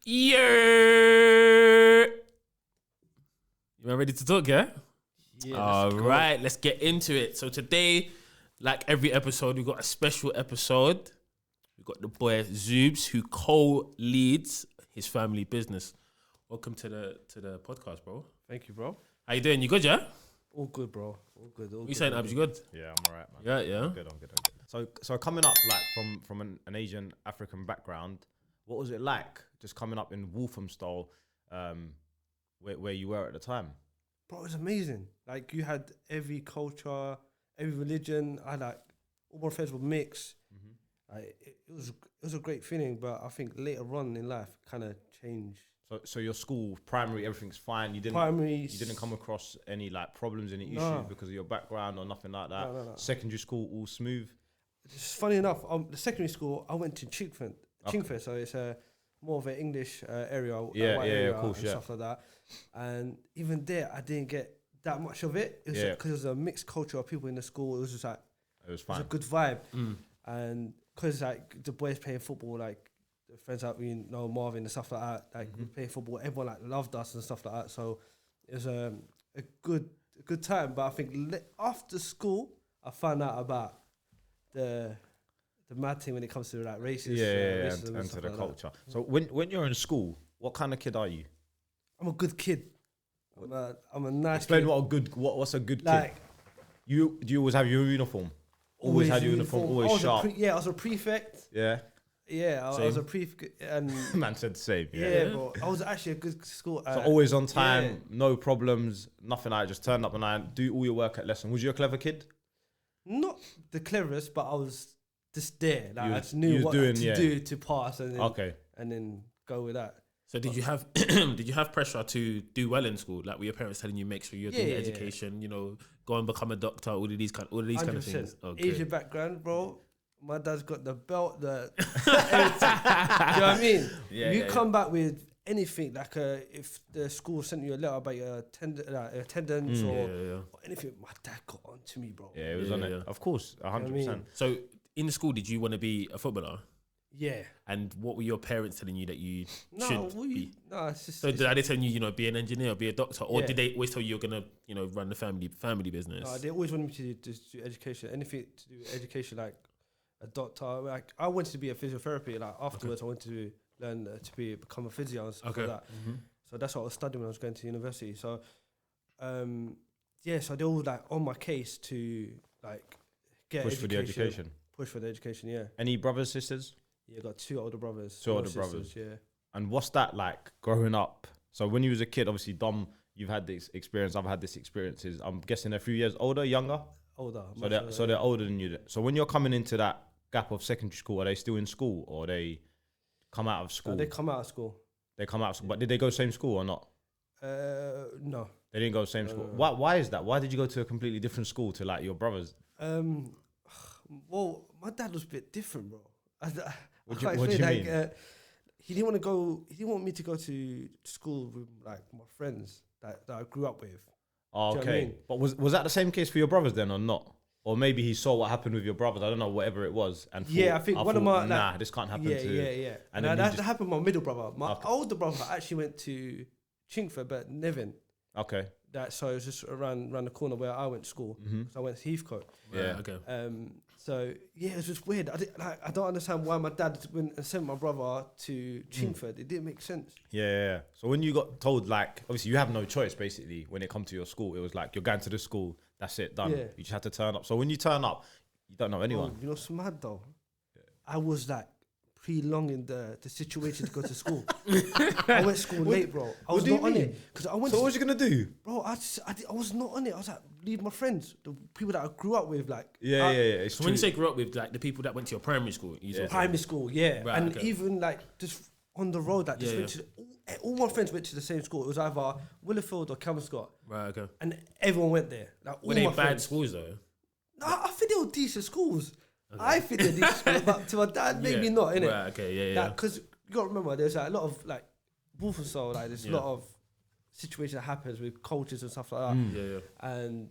Yeah. You ready to talk, yeah? Yeah, All right, let's get into it. So today, like every episode, we got a special episode. We got the boy Zubs, who co-leads his family business. Welcome to the podcast, bro. Thank you, bro. How you doing? You good, yeah? All good, bro. All good. What you saying, Abs? You good? Yeah, I'm alright, man. Yeah. I'm good. So coming up like from an Asian African background, what was it like just coming up in Walthamstow, where you were at the time? Bro, it was amazing. Like, you had every culture, every religion. I had, like, all my friends were mixed. Like, it was a great feeling, but I think later on in life kind of changed. So your school, primary, everything's fine. You didn't come across any like problems, any issues because of your background or nothing like that. No. Secondary school, all smooth. It's funny enough. The secondary school, I went to Chingford. Chingford, so it's more of an English area. Of course, and stuff like that. And even there, I didn't get that much of it. It was because it was a mixed culture of people in the school. It was just like it was fine. It was a good vibe, and because like the boys playing football, like the friends that we know, Marvin and stuff like that, like we playing football, everyone like loved us and stuff like that. So it was a good time. But I think after school, I found out about the mad thing when it comes to like racist, racism and to the like culture. So when you're in school, what kind of kid are you? I'm a good kid. I'm a nice. Explain kid. what's a good like, kid. Do you always have your uniform? Always had your uniform. Always sharp. I was a prefect. Yeah. Yeah, I was a prefect, and man said the same. Yeah, bro. I was actually a good school. So always on time, no problems, nothing. I just turned up and I do all your work at lesson. Was you a clever kid? Not the cleverest, but I was just there. Like, I just knew what to do to pass, and then go with that. So did you have pressure to do well in school? Like, were your parents telling you make sure you're doing your education? You know, go and become a doctor. All of these kind of things. Okay. Asian background, bro. My dad's got the belt, the everything. Do you know what I mean? You come back with anything, like if the school sent you a letter about your attendance or anything, my dad got on to me, bro. Yeah, it was on it. Of course, 100%. So in school, did you want to be a footballer? Yeah. And what were your parents telling you that you should be? No, it's just... So did they tell you, be an engineer, be a doctor? Or did they always tell you you're going to, run the family business? No, they always wanted me to do education. Anything to do with education, like a doctor. Like, I wanted to be a physiotherapy. Like, afterwards, I wanted to learn to become a physio and stuff like that. So that's what I was studying when I was going to university. So, so they all like on my case to like get push for the education. Push for the education, yeah. Any brothers, sisters? Yeah, got two older brothers. Two older brothers, yeah. And what's that like growing up? So when you was a kid, obviously, Dom, you've had this experience. I've had this experiences. I'm guessing a few years older, younger. Older. So they're older than you. So when you're coming into that gap of secondary school, are they still in school or they come out of school? They come out of school. They come out of school, but did they go same school or not? No. They didn't go same school. Why is that? Why did you go to a completely different school to like your brothers? Well, my dad was a bit different, bro. What do you mean? He didn't want to go. He didn't want me to go to school with like my friends that I grew up with. Oh, okay. I mean? But was that the same case for your brothers then, or not? Or maybe he saw what happened with your brothers. I don't know, whatever it was. And I think one of my this can't happen. Yeah. And that happened with my middle brother. My older brother actually went to Chingford, but Nevin. Okay. So it was just around the corner where I went to school. So I went to Heathcote. Yeah. Okay. So it was just weird. I don't understand why my dad went and sent my brother to Chingford. It didn't make sense. Yeah. So when you got told, like, obviously you have no choice basically when it comes to your school. It was like you're going to the school. That's it, done. Yeah. You just have to turn up. So when you turn up, you don't know anyone. You know what's mad though? Yeah. I was like prolonging the situation to go to school. I went to school late, bro. I was not on it. So what was you going to do? Bro, I was not on it. I was like, leave my friends, the people that I grew up with, like. Yeah. So when you say grew up with, like the people that went to your primary school? Primary school, yeah. Right, and even like just on the road, like went to all my friends went to the same school. It was either Willowfield or Kelmscott. Right, okay. And everyone went there. Like, were they bad schools though? No, I think they were decent schools. Okay. I think they're decent schools, but to my dad, maybe not, innit? Right, okay, yeah. Because you got to remember, there's like a lot of like Walthamstow, like there's a lot of situations that happens with cultures and stuff like that. And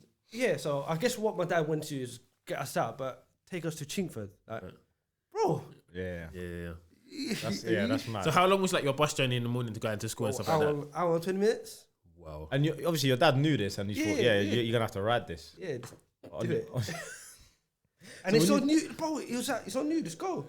so I guess what my dad went to is get us out, but take us to Chingford. Like, bro. Yeah. That's mad. So how long was like your bus journey in the morning to go into school and stuff like that? Hour and 20 minutes. Wow. And obviously your dad knew this, and he thought, you're gonna have to ride this. Yeah, just do it. And it's on you, bro. It's on you. Just go.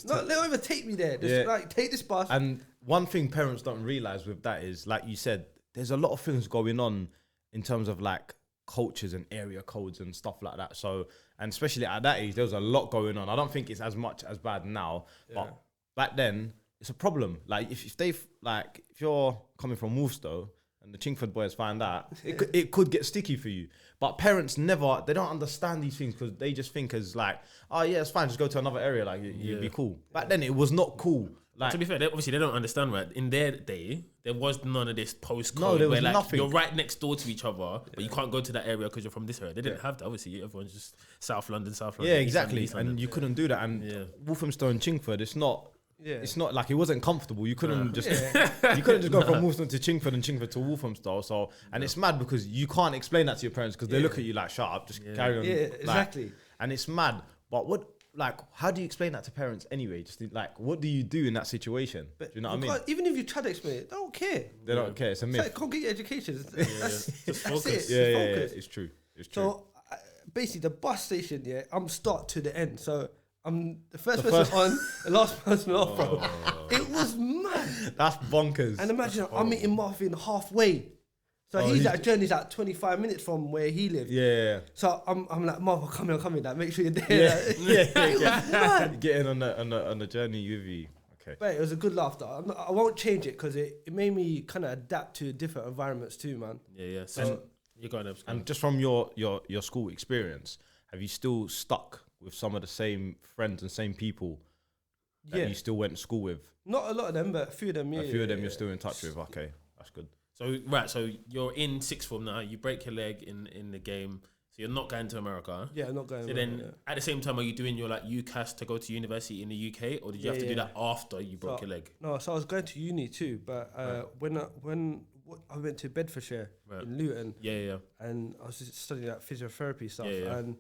Don't even take me there. Just like take this bus. And one thing parents don't realize with that is, like you said, there's a lot of things going on in terms of like cultures and area codes and stuff like that. So, and especially at that age, there was a lot going on. I don't think it's as much as bad now, but back then it's a problem. Like if you're coming from Walthamstow and the Chingford boys find out, it could get sticky for you. But parents they don't understand these things because they just think as like, oh yeah, it's fine, just go to another area, like you'd be cool. Back then it was not cool. Like, to be fair, obviously they don't understand, right? In their day, there was none of this postcode. No, there was where, like, nothing. You're right next door to each other, but you can't go to that area because you're from this area. They didn't have that. Obviously, everyone's just South London. Yeah, exactly. And you couldn't do that. And Walthamstow and Chingford, it's not like it wasn't comfortable. You couldn't just go from Walthamstow to Chingford and Chingford to Walthamstow. So it's mad because you can't explain that to your parents because they look at you like, shut up, just carry on. Yeah, exactly. And it's mad. But how do you explain that to parents anyway? Just like, what do you do in that situation? Do you know what I mean? Even if you try to explain it, they don't care. They don't care. It's a myth. It's like, come get your education. That's focus. it. It's true. So basically, the bus station, I'm start to the end. So I'm the first person on, the last person off, bro. It was mad. That's bonkers. And imagine I'm meeting Marvin halfway. So that journey's like 25 minutes from where he lived. Yeah. So I'm like, Marv, I'm coming. Like, make sure you're there. It was mad. Getting on the journey with you. Okay. But it was a good laugh though. I won't change it because it made me kind of adapt to different environments too, man. Yeah. So you're going up. And just from your school experience, have you still stuck with some of the same friends and same people that you still went to school with? Not a lot of them, but a few of them. A few of them you're still in touch with. Okay, that's good. So you're in sixth form now. You break your leg in the game. So you're not going to America. Yeah, I'm not going. So then, at the same time, are you doing your like UCAS to go to university in the UK, or did you have to do that after you broke your leg? No, so I was going to uni too, but when I went to Bedfordshire in Luton, and I was just studying that physiotherapy stuff, and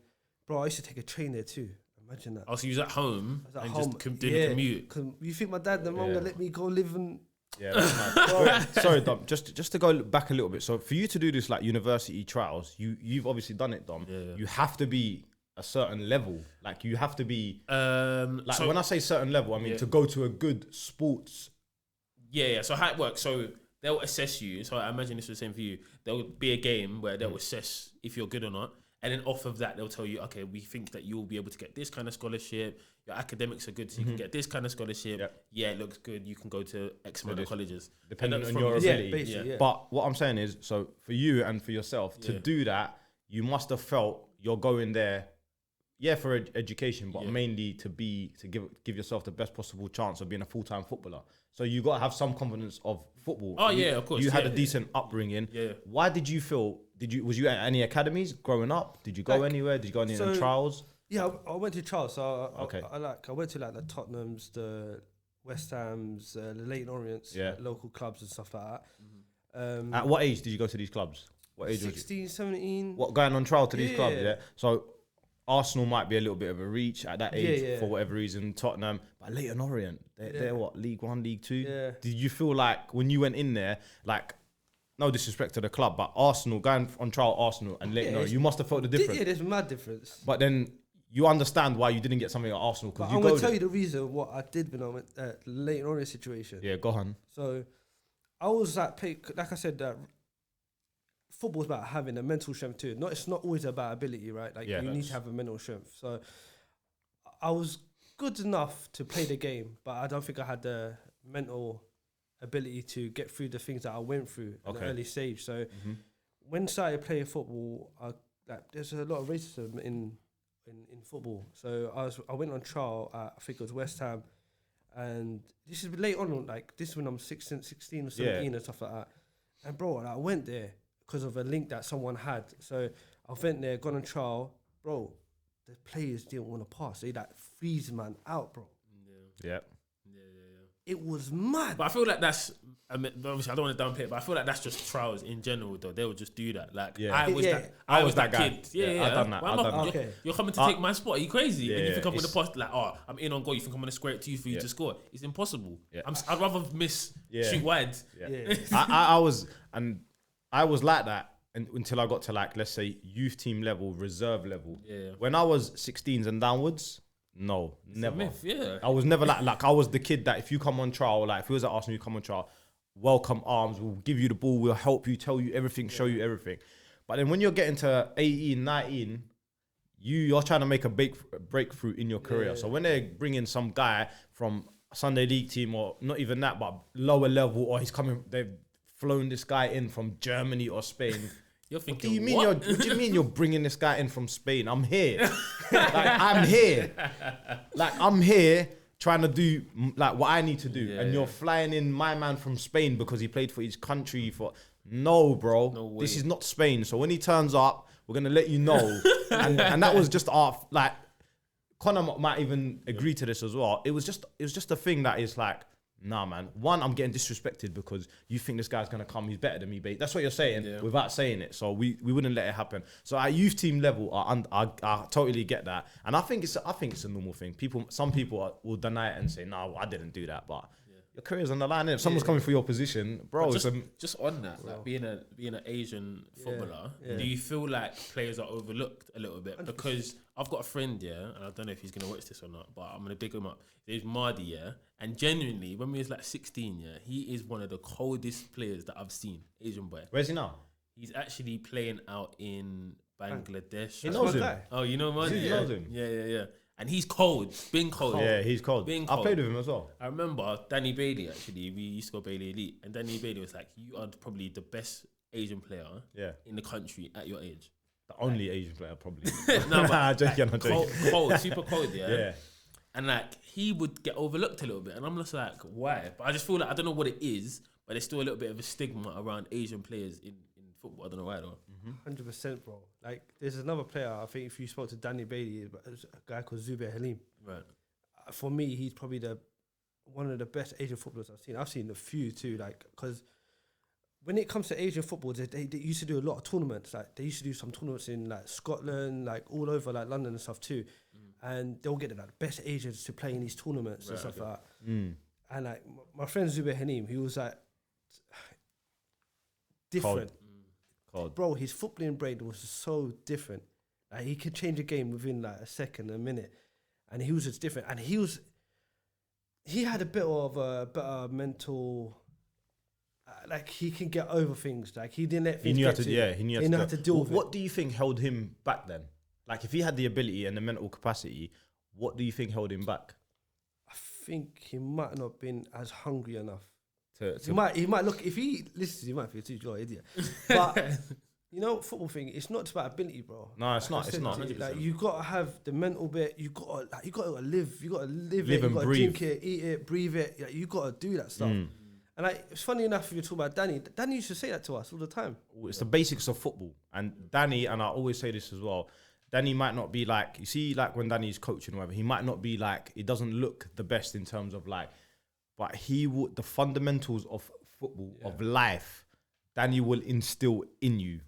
bro, I used to take a train there too. Imagine that. Oh, so you was at home just doing the commute. Cause you think my dad and mum gonna let me go live and. Yeah, that's mad. Sorry, Dom. Just to go back a little bit. So for you to do this like university trials, you've obviously done it, Dom. Yeah. You have to be a certain level. Like you have to be. When I say certain level, I mean to go to a good sports. Yeah. So how it works? So they'll assess you. So I imagine this was the same for you. There'll be a game where they'll assess if you're good or not. And then off of that, they'll tell you, okay, we think that you'll be able to get this kind of scholarship. Your academics are good, so you can get this kind of scholarship. Yep. Yeah, it looks good. You can go to X amount of colleges. Depending on your ability. Yeah. But what I'm saying is, so for you and for yourself, to do that, you must have felt you're going there, for education, but mainly to give yourself the best possible chance of being a full-time footballer. So you got to have some confidence of football. Oh, yeah, of course. You had a decent upbringing. Yeah. Why did you feel... Was you at any academies growing up? Did you go anywhere? Did you go any trials? Yeah, I went to trials. So I went to like the Tottenhams, the West Hams, the Leyton Orients, local clubs and stuff like that. At what age did you go to these clubs? What age 16, 17. What, going on trial to these clubs? Yeah. So Arsenal might be a little bit of a reach at that age for whatever reason. Tottenham, but Leyton Orient, they're what, League One, League Two? Yeah. Did you feel like when you went in there, like, no disrespect to the club, but Arsenal, going on trial Arsenal and Leyton Orient, you must have felt the difference. Yeah, there's a mad difference. But then you understand why you didn't get something at Arsenal. I'm going to tell you the reason what I did when I went at Leyton Orient situation. Yeah, go on. So I was like I said, football's about having a mental strength too. It's not always about ability, right? Like you need to have a mental strength. So I was good enough to play the game, but I don't think I had the mental ability to get through the things that I went through at an early stage. So when I started playing football, there's a lot of racism in football. So I went on trial at, I think it was West Ham, and this is late on, like this is when I'm 16 or 17 and stuff like that. And bro, I went there because of a link that someone had. So I went there, gone on trial, bro. The players didn't want to pass. They freeze man out, bro. Yeah. It was mad. But I feel like that's I mean, obviously, I don't want to downplay it, but I feel like that's just trials in general, though. They would just do that. Like, Yeah. I was that guy. kid. Yeah. I've done that. Why I've am I- done you're, that. you're coming to take my spot. Are you crazy? Yeah, And you think I'm it's- going to post, like, oh, I'm in on goal. You think I'm going to square it to you for you to score? It's impossible. Yeah. I'd rather miss, shoot wide. Yeah. I was like that until I got to, like, let's say youth team level, reserve level. Yeah. When I was 16s and downwards, no, never. Myth, yeah. I was never like I was the kid that if you come on trial, like if you was at Arsenal, you come on trial, welcome arms, we'll give you the ball, we'll help you, tell you everything, show you everything. But then when you're getting to 18, 19, you're trying to make a breakthrough in your career. Yeah. So when they bring in some guy from Sunday League team or not even that, but lower level, or they've flown this guy in from Germany or Spain. You're thinking, What do you mean you're bringing this guy in from Spain? I'm here. I'm here trying to do like what I need to do. And you're flying in my man from Spain because he played for his country no, bro. No way. This is not Spain. So when he turns up, we're going to let you know. and that was just like, Connor might even agree to this as well. It was just a thing that is like, nah, man. One, I'm getting disrespected because you think this guy's gonna come. He's better than me, babe. That's what you're saying without saying it. So we wouldn't let it happen. So at youth team level, I totally get that, and I think it's a normal thing. Some people will deny it and say, no, I didn't do that, but your career's on the line. If someone's coming for your position, bro, just on that, like being an Asian footballer, do you feel like players are overlooked a little bit? 100%. Because I've got a friend, and I don't know if he's gonna watch this or not, but I'm gonna big him up. There's Mardi, and genuinely, when we was like 16, he is one of the coldest players that I've seen. Asian boy. Where's he now? He's actually playing out in Bangladesh. He knows him. Oh, you know Mardi? He knows him. Yeah. And he's cold, been cold. Yeah, he's cold. I played with him as well. I remember Danny Bailey, actually. We used to go Bailey Elite. And Danny Bailey was like, you are probably the best Asian player in the country at your age. The only Asian player, probably. No, but I'm joking. cold, super cold, Yeah. And like, he would get overlooked a little bit. And I'm just like, why? But I just feel like, I don't know what it is, but there's still a little bit of a stigma around Asian players in football. I don't know why though. 100%, bro. Like, there's another player, I think if you spoke to Danny Bailey, it's a guy called Zubs Halim. Right. For me, he's probably one of the best Asian footballers I've seen. I've seen a few too, like, because when it comes to Asian football, they used to do a lot of tournaments. Like, they used to do some tournaments in like Scotland, like all over like London and stuff too. And they'll get like the best Asians to play in these tournaments and stuff like that. And like my friend Zubs Halim, he was like different. Cold. Bro, his footballing brain was so different. Like, he could change a game within like a second, a minute. And he was just different. And he had a bit of a better mental, like he can get over things. Like he didn't let things get to him. He knew how to deal with it. What do you think held him back then? Like if he had the ability and the mental capacity, what do you think held him back? I think he might not have been as hungry enough. He might look, if he listens, he might feel too you're an idiot. But you know, football thing, it's not just about ability, bro. No, it's not. It's not. Like you gotta have the mental bit. You gotta live. You gotta live it. Live You and gotta breathe. drink it, eat it, breathe it. Like, you gotta do that stuff. And like, it's funny enough if you're talking about Danny. Danny used to say that to us all the time. It's the basics of football. And Danny, and I always say this as well, Danny might not be like, you see, like when Danny's coaching or whatever, he might not be like, it doesn't look the best in terms of like, but he would, the fundamentals of football, of life, Danny will instill in you.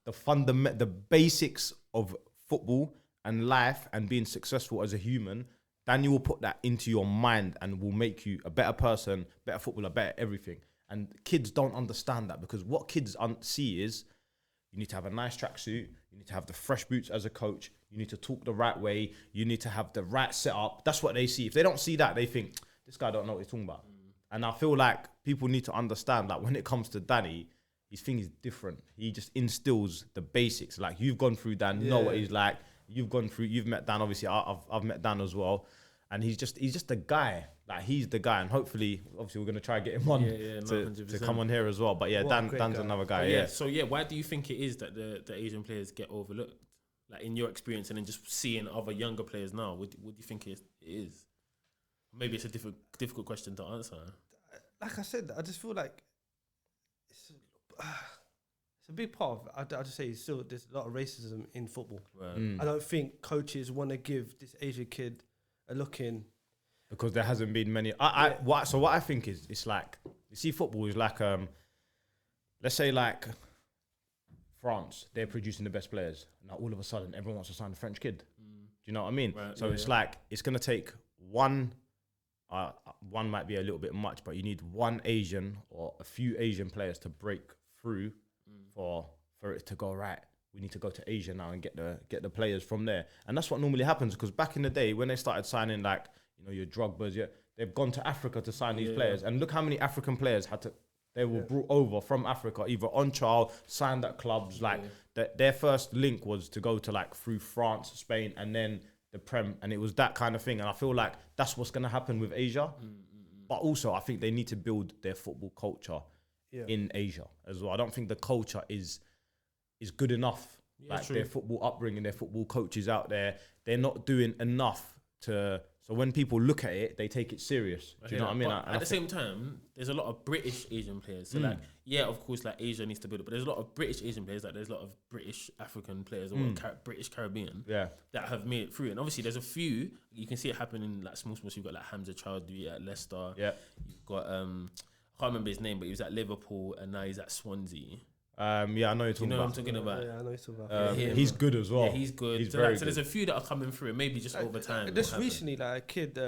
The basics of football and life and being successful as a human, Danny will put that into your mind and will make you a better person, better footballer, better everything. And kids don't understand that, because what kids see is you need to have a nice tracksuit, you need to have the fresh boots as a coach, you need to talk the right way, you need to have the right setup. That's what they see. If they don't see that, they think, this guy don't know what he's talking about. And I feel like people need to understand, like when it comes to Danny, his thing is different. He just instills the basics. Like you've gone through Dan, you know what he's like. You've met Dan. Obviously, I've met Dan as well, and he's just the guy. Like he's the guy, and hopefully, obviously, we're gonna try and get him on to come on here as well. But yeah, Dan's guy. another guy. So why do you think it is that the Asian players get overlooked? Like in your experience, and then just seeing other younger players now, what do you think it is? Maybe it's a difficult question to answer. Like I said, I just feel like it's a big part of it. I just say still there's a lot of racism in football. Right. I don't think coaches want to give this Asian kid a look in. Because there hasn't been many. What I think is, it's like You see, football is like, let's say like France, they're producing the best players. Now all of a sudden, everyone wants to sign a French kid. Do you know what I mean? Right, So it's like, it's going to take one might be a little bit much, but you need one Asian or a few Asian players to break through for it to go right. We need to go to Asia now and get the players from there. And that's what normally happens, because back in the day when they started signing like, you know, your Drogbas, they've gone to Africa to sign these players. And look how many African players they were brought over from Africa, either on trial, signed at clubs. Like their first link was to go to like through France, Spain, and then the Prem, and it was that kind of thing. And I feel like that's what's going to happen with Asia. But also, I think they need to build their football culture in Asia as well. I don't think the culture is good enough. Like their football upbringing, their football coaches out there, they're not doing enough to. So when people look at it, they take it serious. Do you know what I mean? At the same time, there's a lot of British Asian players. So like, of course, like Asia needs to build it, but there's a lot of British Asian players. Like there's a lot of British African players, or British Caribbean, that have made it through. And obviously, there's a few. You can see it happening in like small. You've got like Hamza Chowdhury at Leicester. Yeah. You've got I can't remember his name, but he was at Liverpool and now he's at Swansea. I know you're talking about. What I'm talking about? Yeah, I know you're talking about. He's good as well. Yeah, he's good. He's very very good. So there's a few that are coming through, maybe just over time. Just recently, like a kid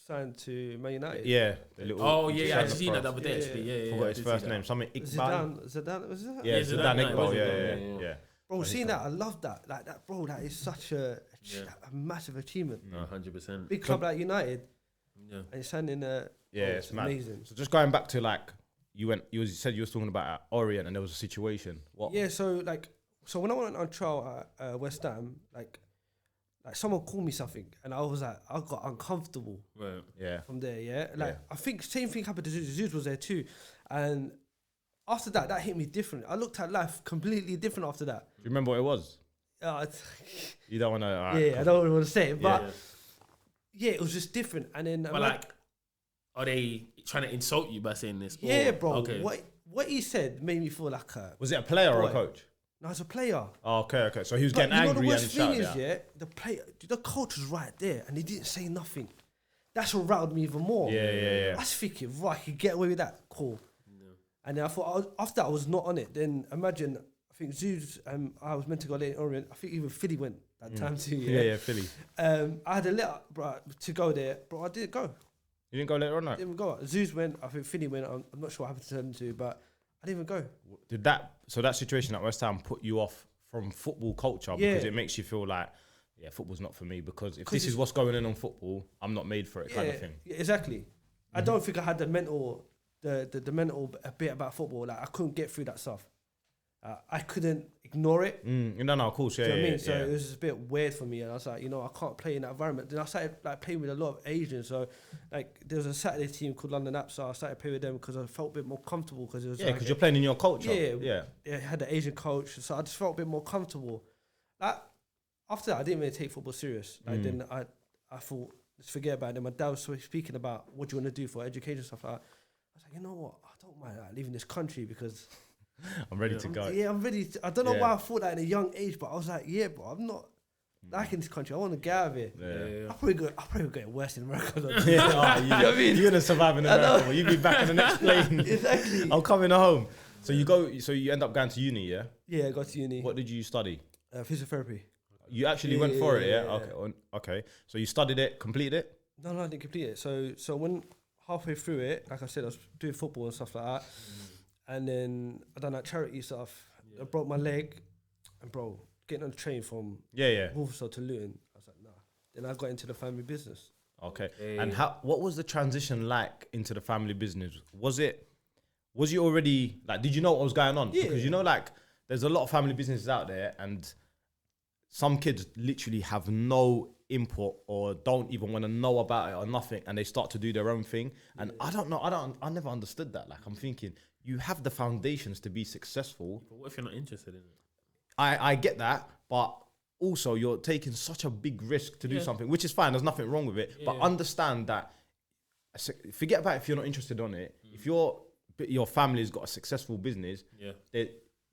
signed to Man United. Yeah. I just seen that the other day. Actually, Forgot his first name. Something Iqbal. Zidane, was it? Yeah, Zidane Iqbal. Yeah. Bro, seeing that, I love that. Like that, bro. That is such a massive achievement. No, 100%. Big club like United. Yeah. And signing it's amazing. So just going back to like. You said you was talking about at Orient and there was a situation. What? Yeah, so when I went on trial at West Ham, like someone called me something and I was like, I got uncomfortable. Right. Yeah. From there, yeah. I think same thing happened to Zubs. Zubs was there too, and after that hit me different. I looked at life completely different after that. Do you remember what it was? You don't want to. I don't really want to say it, but it was just different. And then, but are they trying to insult you by saying this? Yeah, bro. Okay. What he said made me feel like a... Was it a player or a coach? No, it's a player. Oh, okay. So he was getting angry and shouting. The worst thing is, the coach was right there and he didn't say nothing. That's what rattled me even more. Yeah. I was thinking, right, I could get away with that. Cool. Yeah. And then I thought, after that, I was not on it. Then imagine, I think Zubs, I was meant to go late in Orient. I think even Philly went that time too. Yeah, Philly. I had a letter, bro, to go there, but I didn't go. You didn't go later on? Didn't go. Zeus went. I think Finney went. I'm not sure what happened to them two, but I didn't even go. Did that situation at West Ham put you off from football culture because it makes you feel like, football's not for me, because if this is what's going on football, I'm not made for it, kind of thing. Yeah, exactly. I don't think I had the mental bit about football. Like I couldn't get through that stuff. I couldn't ignore it. No, of course, yeah. Do you know what I mean? So it was just a bit weird for me, and I was like, I can't play in that environment. Then I started like playing with a lot of Asians. So like there was a Saturday team called London Apps, so I started playing with them because I felt a bit more comfortable because it was because you're playing in your culture. Yeah. It had the Asian coach, so I just felt a bit more comfortable. Like after that, I didn't really take football serious. Like then I thought, let's forget about it. And my dad was speaking about what do you want to do for education stuff like that. I was like, you know what? I don't mind leaving this country because. I'm ready to go. Yeah, I'm ready. I don't know why I thought that at a young age, but I was like, but I'm not liking this country. I want to get out of here. I'll probably get worse in America. You know what I mean? You're gonna survive in America. You'll be back in the next plane. Exactly. I'm coming home. So you end up going to uni, yeah? Yeah, I got to uni. What did you study? Physiotherapy. You actually went for it, yeah? Okay. So you studied it, completed it? No, I didn't complete it. So when halfway through it, like I said, I was doing football and stuff like that. And then I done that charity stuff. I broke my leg, and bro, getting on the train from Walthamstow to Luton, I was like, nah. Then I got into the family business. Okay. And what was the transition like into the family business? Was you already like? Did you know what was going on? Yeah. Because like there's a lot of family businesses out there, and some kids literally have no input or don't even want to know about it or nothing, and they start to do their own thing. And I never understood that. Like I'm thinking, you have the foundations to be successful. But what if you're not interested in it? I get that, but also you're taking such a big risk to do something, which is fine. There's nothing wrong with it. But understand that, forget about if you're not interested in it. If your family's got a successful business,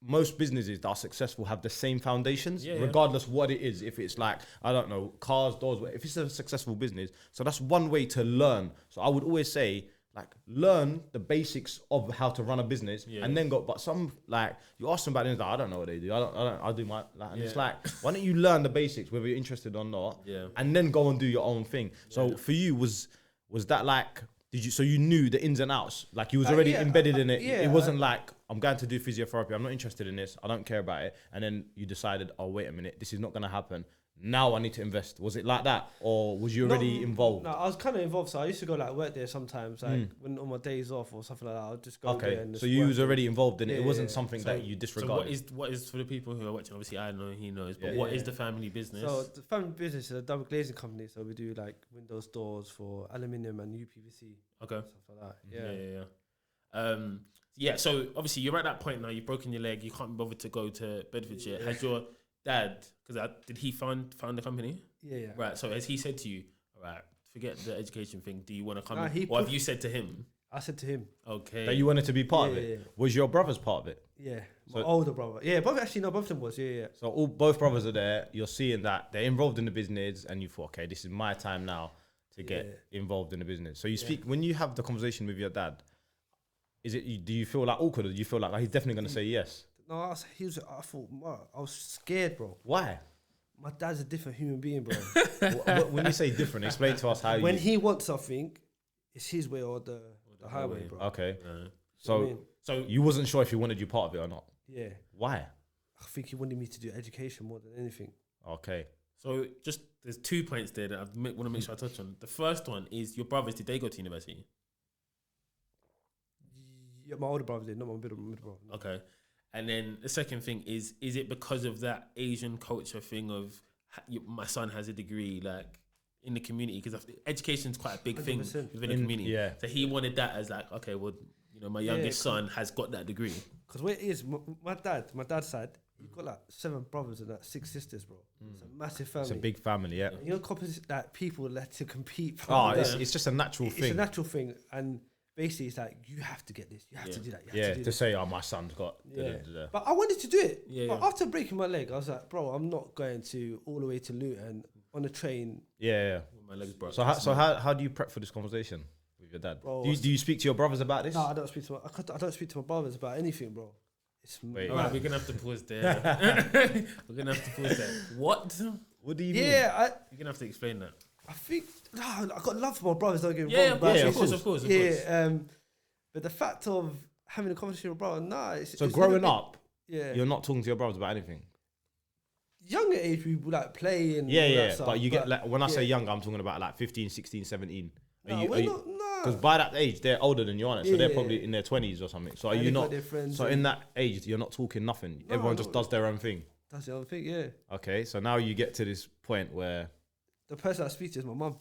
most businesses that are successful have the same foundations, regardless what it is. If it's like, I don't know, cars, doors, if it's a successful business. So that's one way to learn. So I would always say, like learn the basics of how to run a business, and then go. But some like you ask them about it, like, I don't know what they do. I do my like, and it's like, why don't you learn the basics whether you're interested or not, and then go and do your own thing. So for you, was that like? So you knew the ins and outs, like you was already embedded in it. It wasn't like, I'm going to do physiotherapy, I'm not interested in this, I don't care about it. And then you decided, oh, wait a minute, this is not going to happen. Now I need to invest. Was it like that? Or was you already involved? No, I was kind of involved. So I used to go like work there sometimes, like when on my days off or something like that, I'll just go there. And so you was already involved in it. It wasn't something that you disregarded. So what is for the people who are watching? Obviously, I know he knows, but what is the family business? So the family business is a double glazing company. So we do like windows, doors for aluminium and UPVC. Okay. Stuff like that. Yeah. So obviously you're at that point now. You've broken your leg. You can't be bothered to go to Bedfordshire. Has your dad? Because did he found the company? Yeah. Right. So has he said to you, all right, forget the education thing. Do you want to come? Nah, or have you said to him? I said to him. Okay. That you wanted to be part of it. Yeah. Was your brothers part of it? Yeah. My older brother. Yeah. Both of them was. Yeah. So both brothers are there. You're seeing that they're involved in the business, and you thought, okay, this is my time now to get involved in the business. So you speak when you have the conversation with your dad. Do you feel like awkward, or do you feel like he's definitely going to say yes? No, I thought, I was scared, bro. Why? My dad's a different human being, bro. When you say different, explain to us how. When he wants something, it's his way or the highway, bro. Okay. So you wasn't sure if he wanted you part of it or not. Yeah. Why? I think he wanted me to do education more than anything. Okay. So there's 2 points there that I want to make sure I touch on. The first one is your brothers. Did they go to university? Yeah, my older brother did, not my middle brother. No. Okay. And then the second thing is it because of that Asian culture thing of my son has a degree, like in the community? Because education is quite a big 100%. Thing within the community. Yeah. So he wanted that as like, okay, well, my youngest son has got that degree. Because what it is, my dad's side, you've got like 7 brothers and like 6 sisters, bro. It's a massive family. It's a big family, yeah. You know, composite that people like to compete. It's just a natural thing. It's a natural thing, and basically it's like you have to get this, you have to do that. You have to do say, oh, my son's got. But I wanted to do it. But after breaking my leg, I was like, bro, I'm not going to all the way to Luton on a train. Yeah. My legs broke. So how do you prep for this conversation with your dad? Bro, do you speak to your brothers about this? No, I don't speak to my brothers about anything, bro. Wait, all right, we're gonna have to pause there. What? What do you mean? Yeah, you're gonna have to explain that. I think I got love for my brothers. Don't get me wrong. Of course. But the fact of having a conversation with brother, it's growing up, you're not talking to your brothers about anything. Younger age, we would like play and but you get like, when I say younger, I'm talking about like 15, 16, 17. Because No. by that age, they're older than you, aren't they? So they're probably in their 20s or something. So are you not? So in that age, you're not talking nothing. No, everyone just does their own thing. That's the other thing, yeah. Okay, so now you get to this point where the person I speak to is my mum.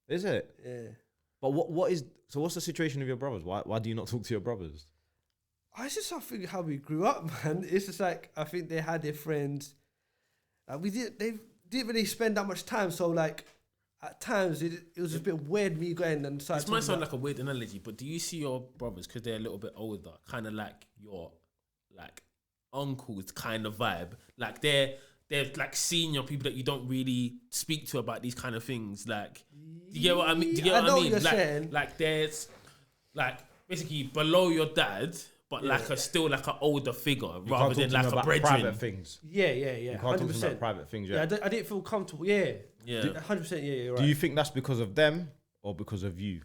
Is it? Yeah. But what's the situation with your brothers? Why do you not talk to your brothers? It's just something how we grew up, man. It's just like I think they had their friends. Like they didn't really spend that much time. So like at times it was just a bit weird me going and starting. This might sound like a weird analogy, but do you see your brothers, because they're a little bit older, kind of like your like uncles kind of vibe? Like they're like senior people that you don't really speak to about these kind of things. Like, do you get what I mean? Do you get what I mean? What you're saying. Like there's like basically below your dad, but like still like an older figure rather than like a brethren. Private things. Yeah. You can't talk to them about private things. Yeah, I didn't feel comfortable. Yeah. 100%. Yeah, you're right. Do you think that's because of them or because of you?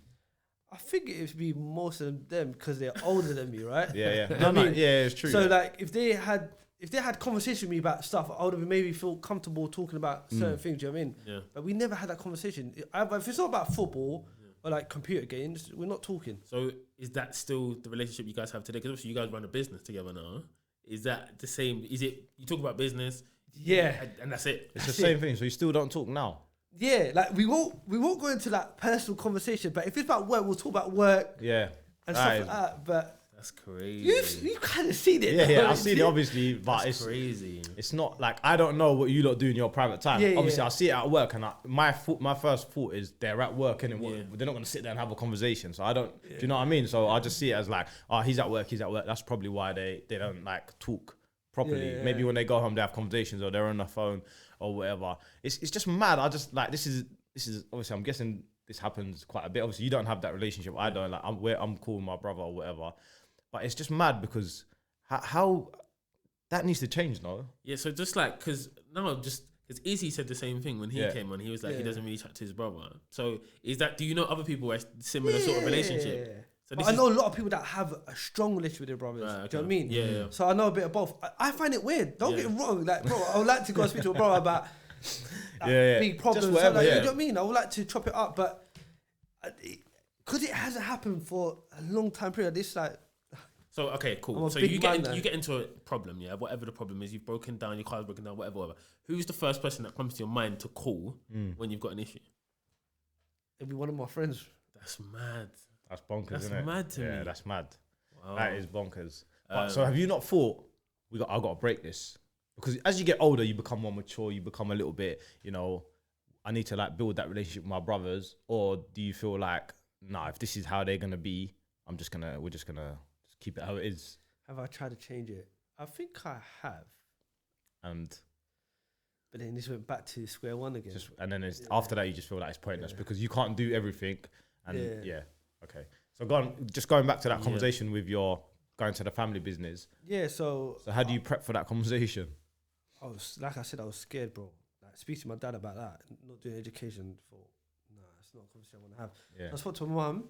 I think it would be most of them because they're older than me, right? Yeah. It's true. So like if they had conversation with me about stuff, I would have maybe feel comfortable talking about certain things. Do you know what I mean? Yeah. But we never had that conversation. If it's not about football or like computer games, we're not talking. So is that still the relationship you guys have today? Because obviously you guys run a business together now. Is that the same? Is it you talk about business? Yeah. And that's it. It's the same thing. So you still don't talk now? Yeah, like we won't go into like personal conversation, but if it's about work, we'll talk about work. Yeah. And stuff like that. But that's crazy. You've kind of seen it. Yeah, I've seen it obviously, but it's crazy. It's not like I don't know what you lot do in your private time. Obviously, I see it at work, and my first thought is they're at work, and they're not going to sit there and have a conversation. So I don't. Do you know what I mean? So I just see it as like, oh, he's at work. That's probably why they don't like talk properly. Maybe when they go home, they have conversations, or they're on the phone or whatever. It's just mad. I just like this is obviously I'm guessing this happens quite a bit. Obviously, you don't have that relationship. I don't. Like, I'm cool with my brother or whatever. But it's just mad because how that needs to change, no? Yeah, so just like, because Easy said the same thing when he came on. He was like, he doesn't really chat to his brother. So do you know other people who have similar sort of relationship? So I know a lot of people that have a strong relationship with their brothers. Right, okay. Do you know what I mean? Yeah. So I know a bit of both. I find it weird. Don't get it wrong. Like, bro, I would like to go and speak to a brother about big problems. Just whatever, You know what I mean? I would like to chop it up, but because it hasn't happened for a long time period, this like. So okay, cool. So you get into a problem, yeah. Whatever the problem is, you've broken down, your car's broken down, whatever. Who's the first person that comes to your mind to call when you've got an issue? It'd be one of my friends. That's mad. That's bonkers, That's isn't it? mad to me. Yeah, that's mad. Wow. That is bonkers. But, so have you not thought I got to break this? Because as you get older, you become more mature. You become a little bit, I need to like build that relationship with my brothers. Or do you feel like, nah, if this is how they're gonna be, we're just gonna keep it how it is? Have I tried to change it? I think I have. But then this went back to square one again. And then after that, you just feel like it's pointless because you can't do everything. And okay. So going back to that conversation with your going to the family business. Yeah, so how do you prep for that conversation? Like I said, I was scared, bro. Like, speak to my dad about that. Not doing education it's not a conversation I want to have. Yeah. So I spoke to my mum,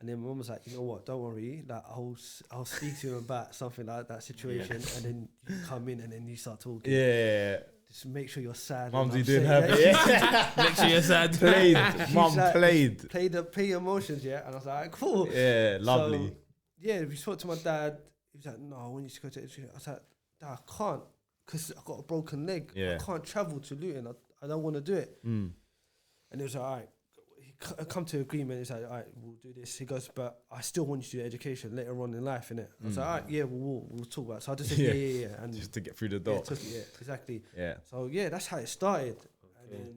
and then my mum was like, you know what, don't worry. Like, I'll speak to him about something like that situation, and then you come in and then you start talking. Yeah. Just make sure you're sad. Mumsy doing her bit. Make sure you're sad. Mum played. Play your emotions, yeah. And I was like, cool. Yeah, lovely. So, yeah, we spoke to my dad. He was like, no, I want you to go to education. I was like, Dad, I can't because I've got a broken leg. Yeah. I can't travel to Luton. I don't want to do it. And he was like, all right. He come to agreement. He's like, all right, we'll do this. He goes, but I still want you to do education later on in life, innit? I was like, all right, yeah, we'll talk about it. So I just said, yeah. And just to get through the door. Yeah, exactly. Yeah. So yeah, that's how it started. Okay. And then,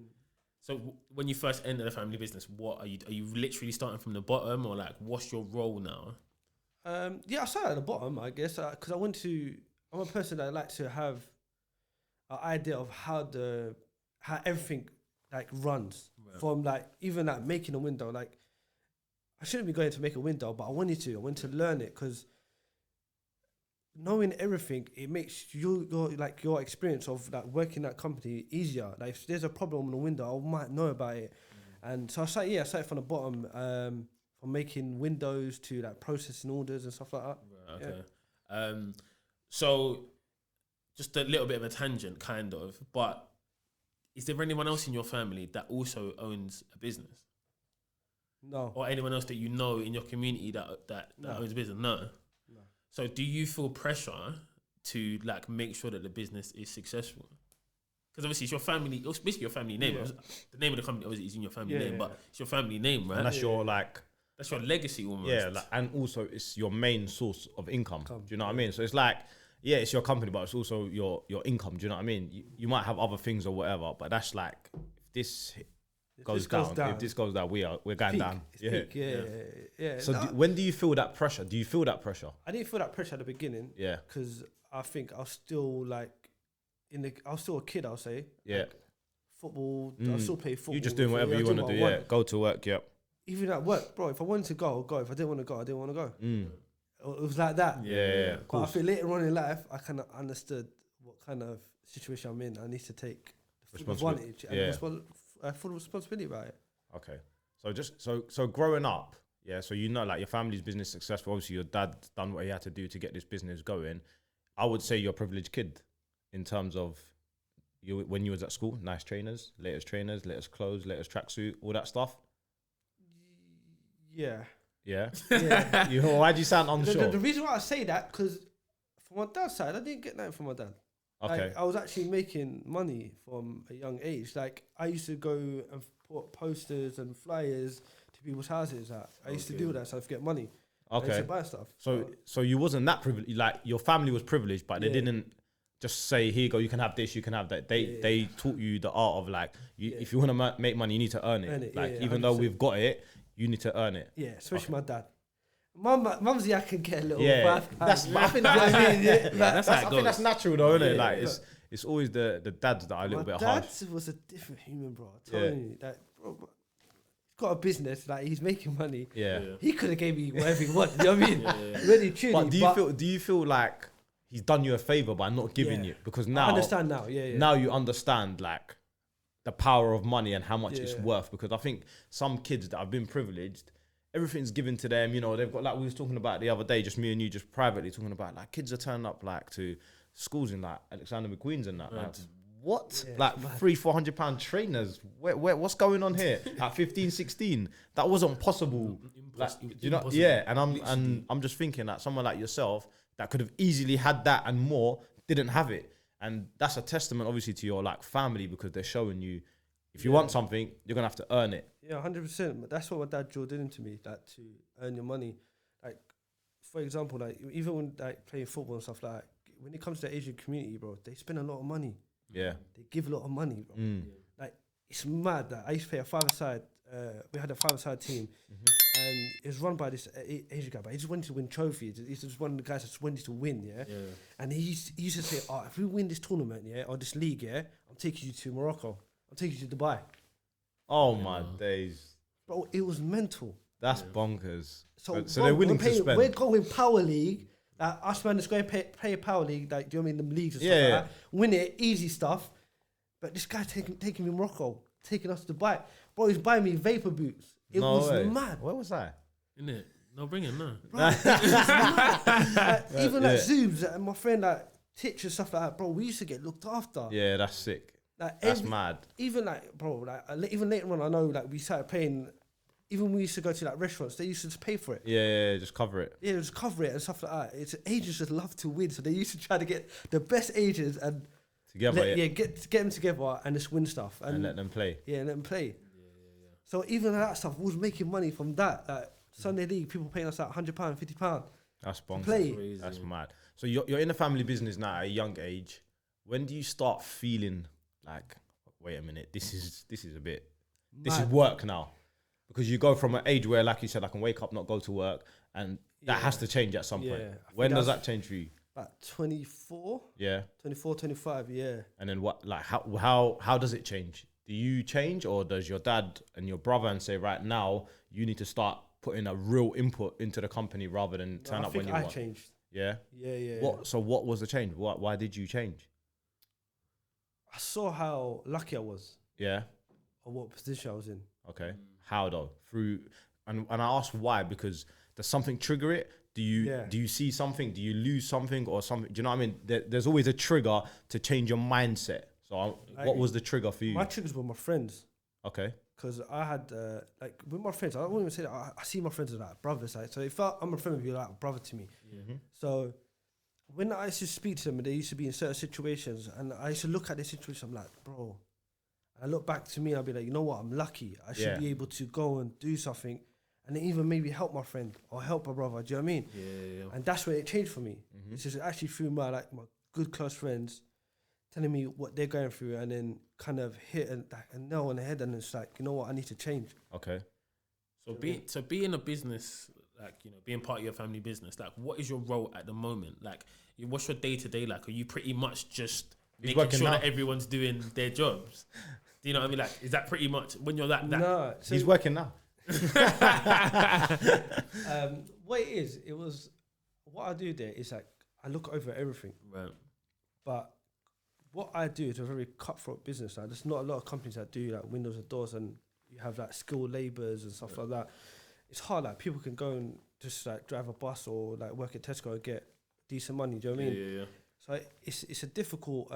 so when you first enter the family business, what are you literally starting from the bottom, or like what's your role now? I started at the bottom, I guess, because I'm a person that like to have an idea of how everything like runs from like even like making a window. Like I shouldn't be going to make a window, but I wanted to learn it because knowing everything, it makes your experience of like working that company easier. Like if there's a problem on the window, I might know about it. And so I started from the bottom, from making windows to like processing orders and stuff like that. Right, okay. Yeah. So just a little bit of a tangent, kind of, but is there anyone else in your family that also owns a business? No. Or anyone else that you know in your community that owns a business? No. So do you feel pressure to like make sure that the business is successful? Because obviously it's your family, it's basically your family name. Yeah. The name of the company obviously is in your family name, but it's your family name, right? And that's your like... That's your legacy almost. Yeah, and also it's your main source of income. Do you know what I mean? So it's like, yeah, it's your company, but it's also your income. Do you know what I mean? You might have other things or whatever, but that's like, if this goes down, we're going down. Yeah. So when do you feel that pressure? Do you feel that pressure? I didn't feel that pressure at the beginning. Yeah. Because I think I was still like, I was still a kid, I'll say. Yeah. Like, football, I still play football. You're just doing whatever you want to do, yeah. Go to work, yep. Even at work, bro, if I wanted to go, I'd go. If I didn't want to go, I didn't want to go. It was like that. Yeah. But I feel later on in life, I kind of understood what kind of situation I'm in. I need to take full advantage and full responsibility about it. Okay. So just so growing up, yeah. So like your family's business successful. Obviously, your dad done what he had to do to get this business going. I would say you're a privileged kid in terms of when you was at school. Nice trainers, latest clothes, latest tracksuit, all that stuff. Yeah. Yeah. Yeah. Why'd you sound unsure? The reason why I say that, because from my dad's side, I didn't get that from my dad. Okay. Like, I was actually making money from a young age. Like, I used to go and put posters and flyers to people's houses. I used to do that so I could get money. Okay. I used to buy stuff. So you wasn't that privileged. Like, your family was privileged, but they didn't just say, here you go, you can have this, you can have that. They taught you the art of like, if you want to make money, you need to earn it. Like, even 100%. though we've got it, you need to earn it. Yeah, especially my dad. Mumsy, I can get a little. Yeah, that's. I think that's. I think that's natural, though, isn't it? Like it's always the dads that are a little bit harsh. My dad was a different human, bro. I'm telling you, that bro. got a business, like he's making money. Yeah. He could have gave me whatever he wanted. You know what I mean? Yeah. Really, truly. But do you feel like he's done you a favor by not giving you? Because now I understand now. Yeah. now you understand like the power of money and how much it's Yeah. worth. Because I think some kids that have been privileged, everything's given to them. You know, they've got, like we was talking about the other day, just me and you, just privately talking about, like, kids are turning up like to schools in like Alexander McQueen's and that. Right. Like, what? Yeah, like it's mad. £300-400 trainers? Where? What's going on here? At 15, 16, that wasn't possible. Like, do you know? Impossible. Yeah, and Literally. I'm just thinking that someone like yourself that could have easily had that and more didn't have it, and that's a testament, obviously, to your like family, because they're showing you if you want something, you're gonna have to earn it. Yeah, 100%. That's what my dad drilled into me, like to earn your money. Like, for example, like even when like playing football and stuff like that, when it comes to the Asian community, bro, they spend a lot of money. Yeah. They give a lot of money, bro. Mm. Like, it's mad that I used to play a five-a-side. We had a five-a-side team, and it was run by this Asian guy, but he just wanted to win trophies. He's just one of the guys that just wanted to win, yeah. And he used to say, "Oh, if we win this tournament, yeah, or this league, yeah, I'm taking you to Morocco. I'm taking you to Dubai." Oh my days, Bro, it was mental. that's bonkers. So bro, they're willing to spend. We're going Power League. Like, us man is going to play Power League, like, do you know what I mean, the leagues and stuff like that. Win it, easy stuff. But this guy taking me Morocco, taking us to Dubai. Bro, he's buying me vapor boots. It No was way. mad. Where was I? Isn't it? No, bring him, no. Bro, it was mad. Like, even like Yeah. Zubs and my friend like Titch and stuff like that, bro, we used to get looked after. Yeah, that's sick. Like, That's mad. even like, bro, like even later on, I know like we started paying. Even when we used to go to like restaurants, they used to just pay for it. Yeah, just cover it. Yeah, just cover it and stuff like that. It's agents just love to win, so they used to try to get the best agents and Together, get them together and just win stuff and let them play. Yeah, and let them play. So even that stuff was making money from that. Like Sunday League, people paying us like £100, £50. That's bonkers. Play. Crazy. That's mad. So you're in a family business now at a young age. When do you start feeling like, wait a minute, this is a bit, this is Mad. work now? Because you go from an age where, like you said, I can wake up, not go to work, and that has to change at some point. Yeah, I When think does that's- that change for you? Like 24, Yeah. 24, 25, yeah. And then what? Like how does it change? Do you change, or does your dad and your brother and say, right now you need to start putting a real input into the company rather than turn No, up when you I want? changed. Yeah. Yeah. What? So what was the change? Why did you change? I saw how lucky I was Yeah. or what position I was in. Okay. How though? Through and I asked why, because does something trigger it? Do you see something? Do you lose something or something? Do you know what I mean? There's always a trigger to change your mindset. So what was the trigger for you? My triggers were my friends. Okay. Because I had, like, with my friends, I don't even say that, I see my friends as like brothers. Like, so if I'm a friend with you, like a brother to me. So when I used to speak to them, and they used to be in certain situations, and I used to look at the situation, I'm like, bro, I look back to me, I'll be like, you know what, I'm lucky. I should be able to go and do something, and then even maybe help my friend or help my brother. Do you know what I mean? Yeah. And that's where it changed for me. It's just actually through my good close friends telling me what they're going through, and then kind of hit a nail on the head, and it's like, you know what, I need to change. Okay. So being a business, like, you know, being part of your family business, like, what is your role at the moment? Like, what's your day to day like? Are you pretty much just making sure that everyone's doing their jobs? Do you know what I mean? Like, is that pretty much when you're that? No, so He's working now. what it was what I do there is like I look over everything, Right. but what I do is a very cutthroat business. Like, there's not a lot of companies that do like windows and doors, and you have like skilled labourers and stuff like that. It's hard. Like, people can go and just like drive a bus or like work at Tesco and get decent money. Do you know what I mean? Yeah. So it's a difficult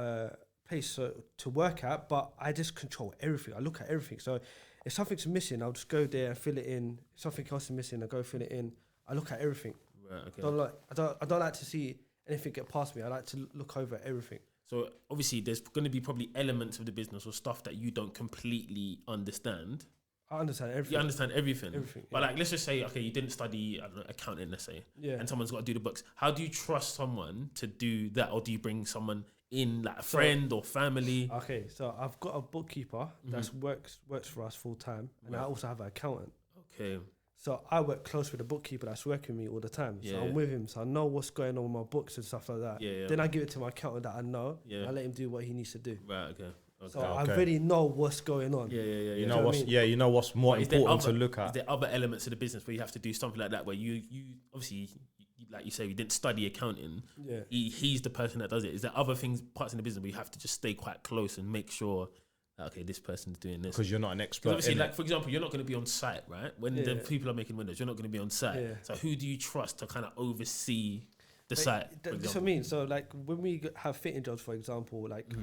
place to work at, but I just control everything. I look at everything. So if something's missing, I'll just go there and fill it in. If something else is missing, I go fill it in. I look at everything. Right. Okay. I don't like to see anything get past me. I like to look over everything. So obviously, there's going to be probably elements of the business or stuff that you don't completely understand. I understand everything. You understand everything. Everything, But yeah. like, let's just say, okay, you didn't study, I don't know, accounting, let's say. Yeah. And someone's got to do the books. How do you trust someone to do that? Or do you bring someone in, like a friend or family? Okay, so I've got a bookkeeper that works for us full time, and I also have an accountant. Okay. So I work close with the bookkeeper that's working with me all the time. So Yeah. I'm with him, so I know what's going on with my books and stuff like that. Yeah. Then I give it to my accountant that I know. Yeah. I let him do what he needs to do. Right, okay. So I already know what's going on. Yeah. You know what's you know what's more important to look at. Is there other elements of the business where you have to do something like that, where you obviously, like you say, you didn't study accounting. Yeah. He's the person that does it. Is there other parts in the business where you have to just stay quite close and make sure that, okay, this person's doing this? Because you're not an expert. Obviously, like for example, you're not going to be on site, right? When the people are making windows, you're not going to be on site. Yeah. So who do you trust to kind of oversee the site? That's what I mean. So like when we have fitting jobs, for example, like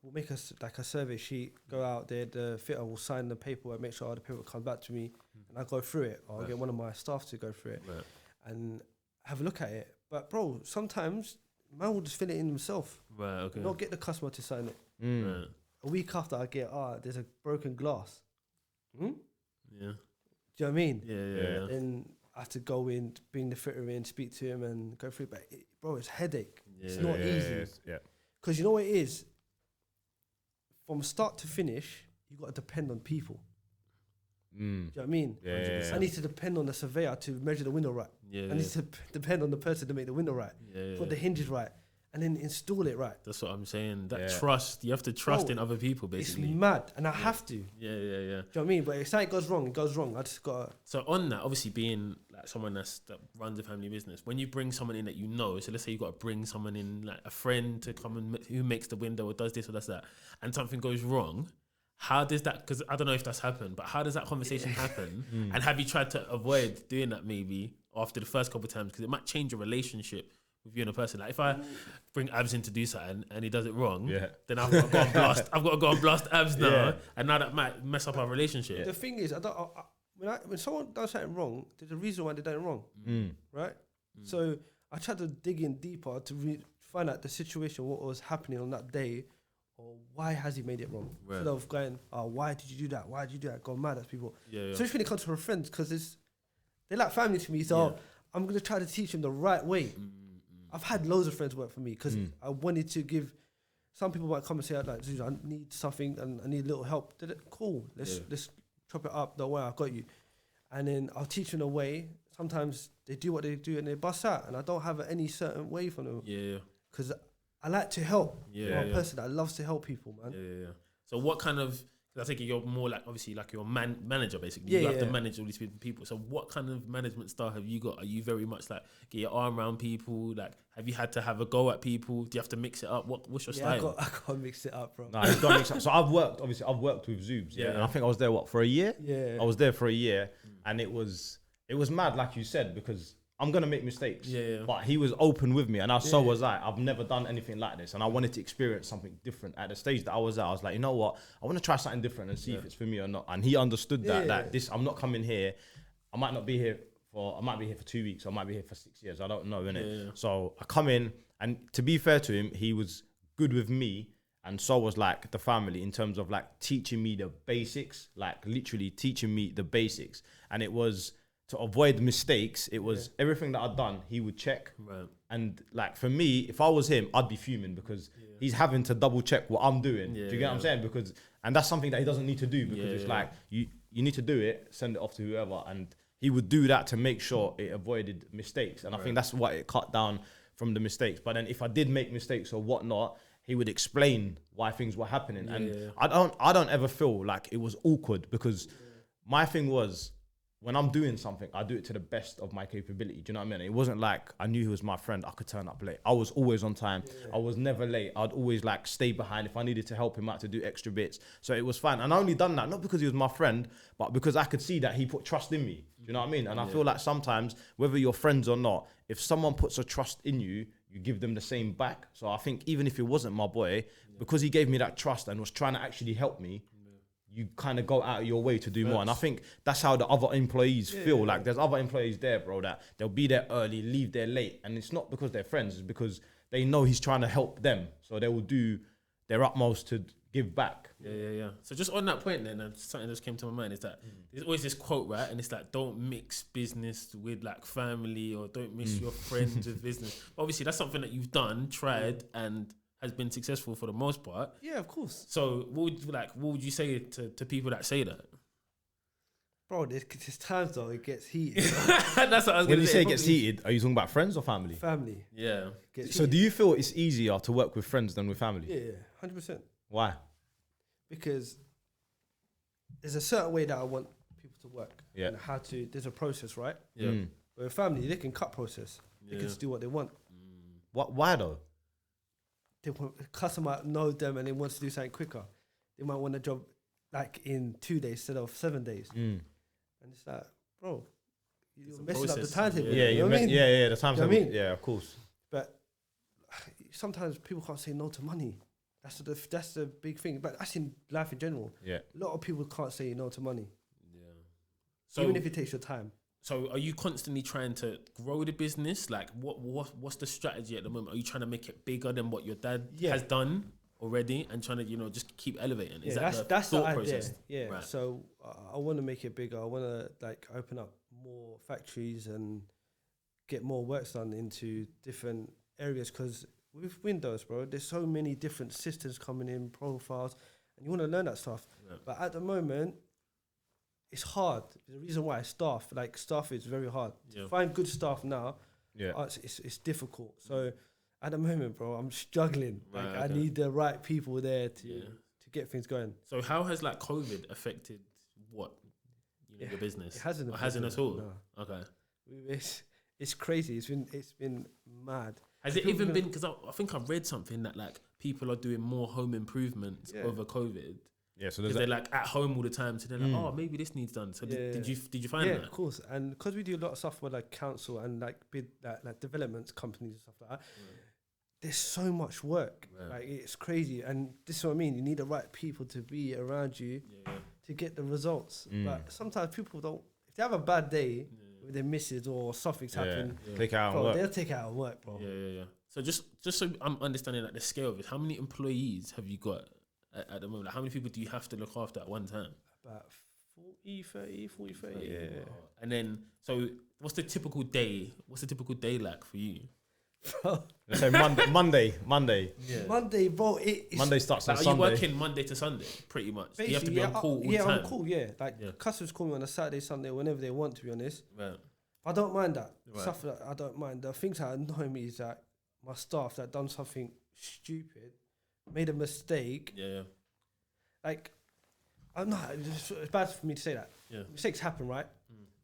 we'll make a survey sheet, go out there, the fitter will sign the paperwork, make sure all the paperwork comes back to me, and I go through it, or I'll get one of my staff to go through it and have a look at it. But bro, sometimes man will just fill it in himself. Right. Okay. Not get the customer to sign it. Right. A week after, I get there's a broken glass. Yeah. Do you know what I mean? Yeah. Then I have to go in, bring the fitter in, speak to him, and go through it. But bro, it's headache. It's not easy. Yeah. Because you know what it is. From start to finish, you got to depend on people. Do you know what I mean? Yeah. I need to depend on the surveyor to measure the window right. I need to depend on the person to make the window right. Put the hinges right, and then install it right. That's what I'm saying. That trust, you have to trust in other people, basically. It's mad, and I have to. Yeah. Do you know what I mean? But if something goes wrong, it goes wrong. I just gotta. So on that, obviously being like someone that runs a family business, when you bring someone in that you know, so let's say you got to bring someone in, like a friend to come and who makes the window or does this or does that, and something goes wrong. How does that? Because I don't know if that's happened, but how does that conversation happen? And have you tried to avoid doing that maybe after the first couple of times? Because it might change your relationship with you and a person. Like if I bring Abs in to do something and he does it wrong, then I've got to go and blast. I've got to go and blast Abs now, and now that might mess up our relationship. The thing is, when someone does something wrong, there's a reason why they done it wrong, right? So I tried to dig in deeper to find out the situation, what was happening on that day, or why has he made it wrong? Right. Instead of going, why did you do that? Why did you do that? Go mad at people. Yeah. Especially when it comes to our friends, because they're like family to me. So I'm gonna try to teach them the right way. I've had loads of friends work for me because I wanted to give. Some people might come and say, like, I need something and I need a little help. Cool, let's chop it up. Don't worry, I've got you. And then I'll teach them a way. Sometimes they do what they do and they bust out, and I don't have any certain way for them. Yeah. Because I like to help. Yeah. I'm a person that loves to help people, man. Yeah. So what kind of? Cause I think you're more like obviously like you're a manager basically. You have to manage all these people. So what kind of management style have you got? Are you very much like get your arm around people? Like have you had to have a go at people? Do you have to mix it up? What's your style? I can't mix it up, bro. No, you've got to mix it up. So I've worked with Zubs, and I think I was there for a year. Yeah, I was there for a year, and it was mad, like you said, because I'm gonna make mistakes. But he was open with me, and so was I. I've never done anything like this, and I wanted to experience something different. At the stage that I was at, I was like, you know what? I want to try something different and see if it's for me or not. And he understood that this, I'm not coming here. I might be here for 2 weeks. I might be here for 6 years. I don't know, innit? So I come in, and to be fair to him, he was good with me, and so was like the family in terms of like teaching me the basics, like literally teaching me the basics, and it was. To avoid mistakes, it was everything that I'd done, he would check. Right. And like for me, if I was him, I'd be fuming because he's having to double check what I'm doing. Do you get what I'm saying? And that's something that he doesn't need to do because it's like you need to do it, send it off to whoever. And he would do that to make sure it avoided mistakes. And I think that's what it cut down from the mistakes. But then if I did make mistakes or whatnot, he would explain why things were happening. I don't ever feel like it was awkward because my thing was, when I'm doing something, I do it to the best of my capability. Do you know what I mean? It wasn't like I knew he was my friend, I could turn up late. I was always on time. I was never late. I'd always like stay behind if I needed to help him out to do extra bits. So it was fine. And I only done that, not because he was my friend, but because I could see that he put trust in me. Do you know what I mean? And I feel like sometimes, whether you're friends or not, if someone puts a trust in you, you give them the same back. So I think even if it wasn't my boy, because he gave me that trust and was trying to actually help me, you kind of go out of your way to do more. And I think that's how the other employees feel. Like there's other employees there, bro, that they'll be there early, leave there late. And it's not because they're friends, it's because they know he's trying to help them. So they will do their utmost to give back. Yeah. So just on that point then, something that just came to my mind is that there's always this quote, right? And it's like, don't mix business with like family or don't mix your friends with business. Obviously, that's something that you've done, tried, and has been successful for the most part. Yeah, of course. So what would you say to people that say that? Bro, there's times though it gets heated. That's what I was going to say. When you say it gets heated, are you talking about friends or family? Family. Yeah. So do you feel it's easier to work with friends than with family? Yeah, 100%. Why? Because there's a certain way that I want people to work. Yeah. And how to, there's a process, right? Yeah. Mm. But with family, they can cut process. They can Yeah. just do what they want. Why though? They want, the customer know them and they want to do something quicker. They might want a job like in 2 days instead of 7 days. Mm. And it's like, bro, you're a messing up the process. timetable. Yeah, you know what I mean? yeah, the times. You know what I mean? Yeah, of course. But sometimes people can't say no to money. That's the big thing. But that's in life in general. Yeah. A lot of people can't say no to money, Yeah. So, even if it takes your time. so are you constantly trying to grow the business? Like, what's the strategy at the moment? Are you trying to make it bigger than what your dad has done already, and trying to just keep elevating? Is Yeah, that that's the the thought idea. process? Yeah. Right. So I want to make it bigger. I want to like open up more factories and get more works done into different areas. Because with Windows, bro, there's so many different systems coming in, profiles, and you want to learn that stuff. Yeah. But at the moment, it's hard. The reason why staff is very hard. Yeah. To find good staff now, Yeah. it's difficult. So at the moment, bro, I'm struggling. Right, I okay. need the right people there to Yeah. get things going. So how has like COVID affected what your business? It hasn't. Or hasn't at all. No. Okay. It's crazy. It's been mad. Has it People even don't- been? Because I think I've read something that like people are doing more home improvements Yeah. over COVID Yeah. So because there's they're like at home all the time. So they're like, oh, maybe this needs done. So did you find Yeah, that? of course. And because we do a lot of stuff with like council and like big like developments companies and stuff like that, there's so much work. Right. Like it's crazy. And this is what I mean. You need the right people to be around you Yeah. to get the results. Mm. But sometimes people don't. If they have a bad day with their missus or something's happened, Take it out and bro, work. they'll take it out of work, bro. Yeah. So just so I'm understanding like the scale of it, how many employees have you got at the moment? Like, how many people do you have to look after at one time? About 40, 30, yeah. And then, so what's the typical day? What's the typical day like for you? Let's say Monday. Yeah. Monday, bro. It's Monday starts on Like, are you Sunday. working Monday to Sunday, pretty much? Do you have to be basically, on call all the time? I'm cool, yeah. Like, Yeah. customers call me on a Saturday, Sunday, whenever they want, to be honest. Right. I don't mind that. Right. Stuff that I don't mind. The things that annoy me is that my staff that done something stupid, made a mistake. Yeah. Like, I'm not, it's bad for me to say that. Yeah. Mistakes happen, right?